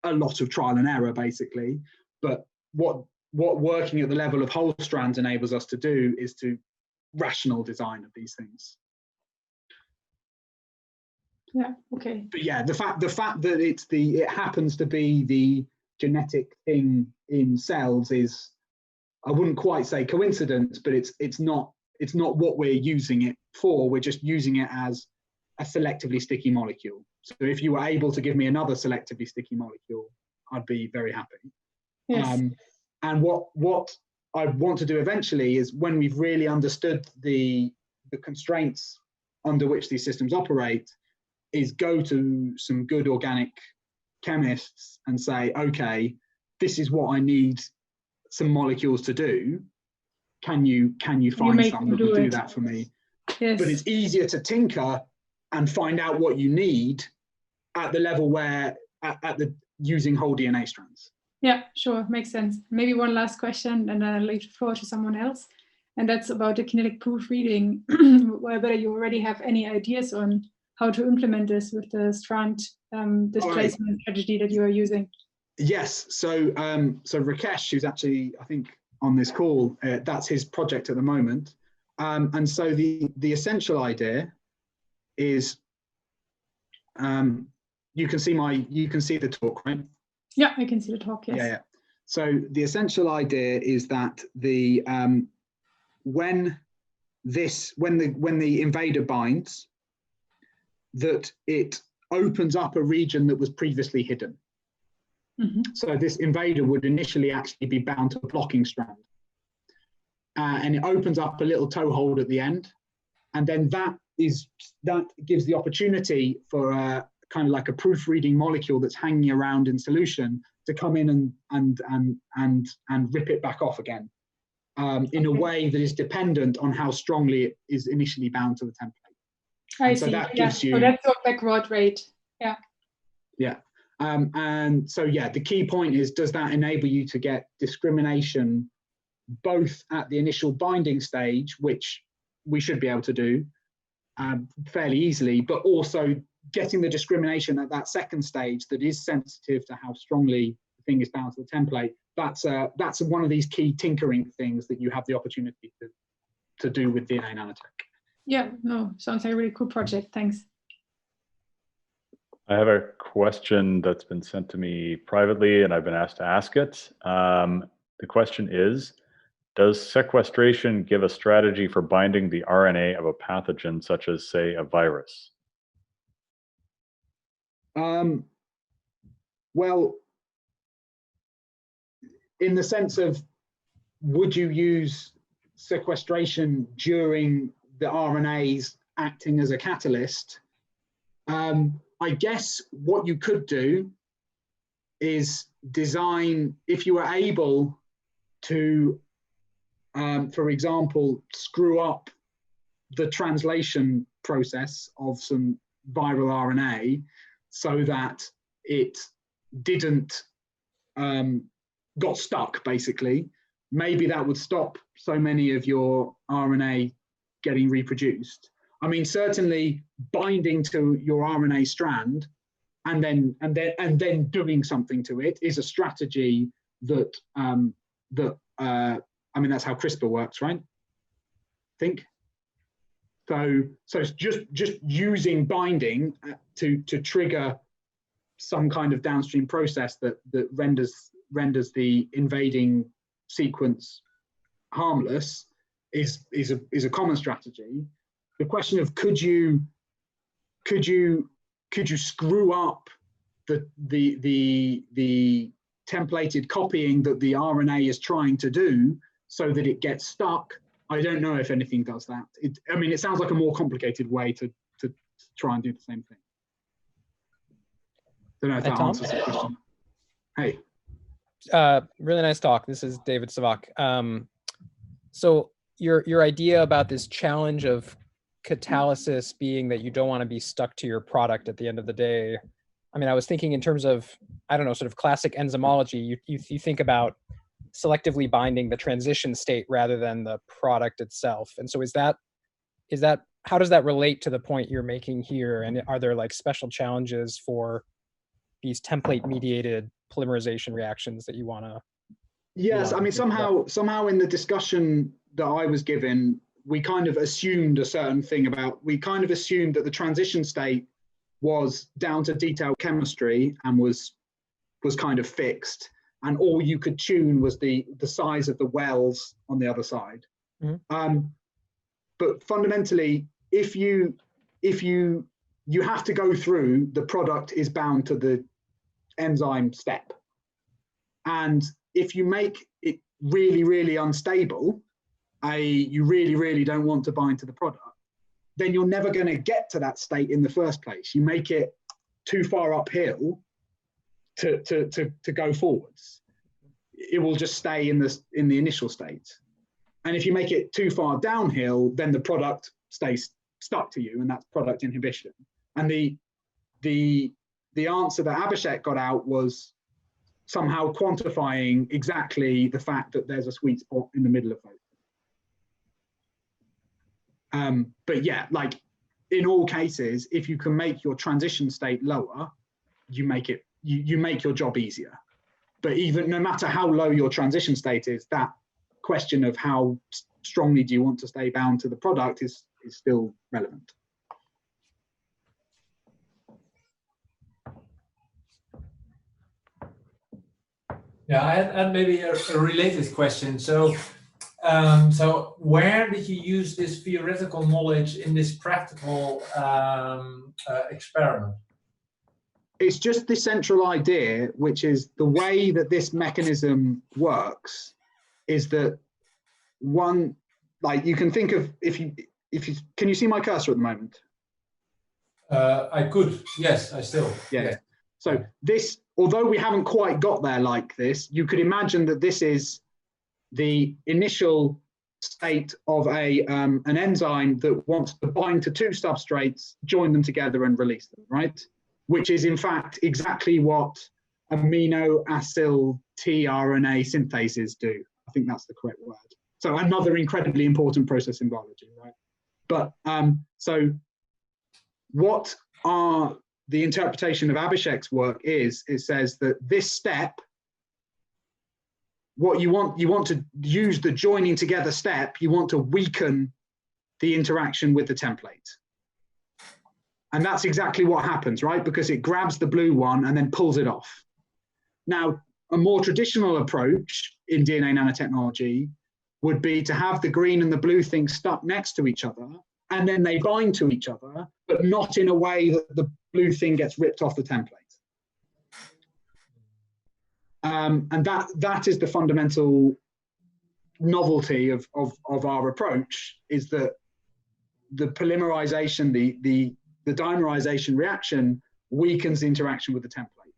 a lot of trial and error, basically. But what working at the level of whole strands enables us to do is to rational design of these things. Yeah, okay. But yeah, the fact that it happens to be the genetic thing in cells is, I wouldn't quite say coincidence, but it's not what we're using it for. We're just using it as a selectively sticky molecule. So if you were able to give me another selectively sticky molecule, I'd be very happy. Yes. And what I want to do eventually is, when we've really understood the constraints under which these systems operate, is go to some good organic chemists and say, okay, this is what I need some molecules to do. Can you find some that will do that for me? Yes. But it's easier to tinker and find out what you need at the level where at the using whole DNA strands. Yeah, sure, makes sense. Maybe one last question, and then I'll leave the floor to someone else. And that's about the kinetic proofreading, whether you already have any ideas on how to implement this with the strand displacement strategy that you are using. Yes, so Rakesh, who's actually, I think, on this call, that's his project at the moment. And so the essential idea is, you can see the talk, right? Yeah, I can see the talk, yes. Yeah. So the essential idea is that when the invader binds, that it opens up a region that was previously hidden. So this invader would initially actually be bound to a blocking strand. And it opens up a little toe hold at the end. And then that gives the opportunity for a kind of like a proofreading molecule that's hanging around in solution to come in and rip it back off again in a way that is dependent on how strongly it is initially bound to the template. I so see. that gives you. So that's your backward rate. Yeah. Yeah. And so, yeah, the key point is, does that enable you to get discrimination both at the initial binding stage, which we should be able to do fairly easily, but also getting the discrimination at that second stage that is sensitive to how strongly the thing is bound to the template. That's one of these key tinkering things that you have the opportunity to do with DNA nanotech. Yeah, no, sounds like a really cool project. Thanks. I have a question that's been sent to me privately, and I've been asked to ask it. The question is, does sequestration give a strategy for binding the RNA of a pathogen, such as, say, a virus? Well, in the sense of, would you use sequestration during the RNAs acting as a catalyst? I guess what you could do is design, if you were able to, for example, screw up the translation process of some viral RNA so that it didn't got stuck, basically. Maybe that would stop so many of your RNA getting reproduced. I mean, certainly binding to your RNA strand and then doing something to it is a strategy that I mean, that's how CRISPR works, right? I think. So it's just using binding to trigger some kind of downstream process that renders the invading sequence harmless is a common strategy. The question of could you screw up the templated copying that the RNA is trying to do so that it gets stuck? I don't know if anything does that. I mean, it sounds like a more complicated way to try and do the same thing. Don't know if that answers the question. Hey. Really nice talk. This is David Savak. So your idea about this challenge of catalysis being that you don't want to be stuck to your product at the end of the day. I mean, I was thinking in terms of, I don't know, sort of classic enzymology. You think about selectively binding the transition state rather than the product itself. And so is that how does that relate to the point you're making here? And are there like special challenges for these template mediated polymerization reactions that you want to? Yes, I mean, somehow in the discussion that I was given, we kind of assumed a certain thing we kind of assumed that the transition state was down to detailed chemistry and was kind of fixed, and all you could tune was the size of the wells on the other side. Mm-hmm. But fundamentally, if you have to go through, the product is bound to the enzyme step, and if you make it really, really unstable, you really, really don't want to bind to the product, then you're never going to get to that state in the first place. You make it too far uphill to go forwards. It will just stay in the initial state. And if you make it too far downhill, then the product stays stuck to you, and that's product inhibition. And the answer that Abhishek got out was somehow quantifying exactly the fact that there's a sweet spot in the middle of both. But yeah, like in all cases, if you can make your transition state lower, you make your job easier. But even no matter how low your transition state is, that question of how strongly do you want to stay bound to the product is still relevant. Yeah, I had maybe a related question. So where did you use this theoretical knowledge in this practical experiment? it's just the central idea, which is the way that this mechanism works, is that one, like you can think of, if you, can you see my cursor at the moment? I could, yes, I still. Yeah. Yes. So this, although we haven't quite got there like this, you could imagine that this is the initial state of an enzyme that wants to bind to two substrates, join them together and release them, right? Which is in fact exactly what amino acyl tRNA synthases do. I think that's the correct word. So another incredibly important process in biology, right? But so what are the interpretation of Abhishek's work is, it says that this step, what you want to use the joining together step, you want to weaken the interaction with the template. And that's exactly what happens, right? Because it grabs the blue one and then pulls it off. Now, a more traditional approach in DNA nanotechnology would be to have the green and the blue things stuck next to each other, and then they bind to each other, but not in a way that the blue thing gets ripped off the template. And that is the fundamental novelty of our approach, is that the polymerization, the dimerization reaction weakens the interaction with the template.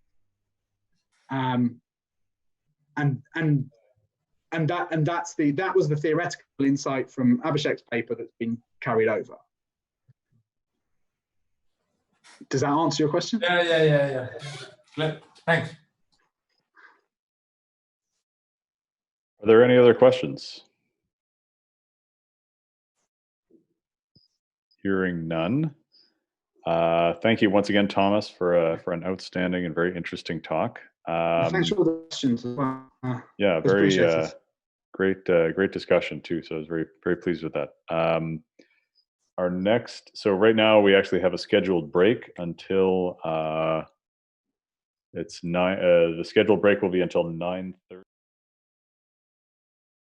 That was the theoretical insight from Abhishek's paper that's been carried over. Does that answer your question? Yeah. Thanks. Are there any other questions? Hearing none. Thank you once again, Thomas, for an outstanding and very interesting talk. Thanks for all the questions as well. Yeah, very great discussion too. So I was very pleased with that. Our next, so right now we actually have a scheduled break until it's the scheduled break will be until 9:30.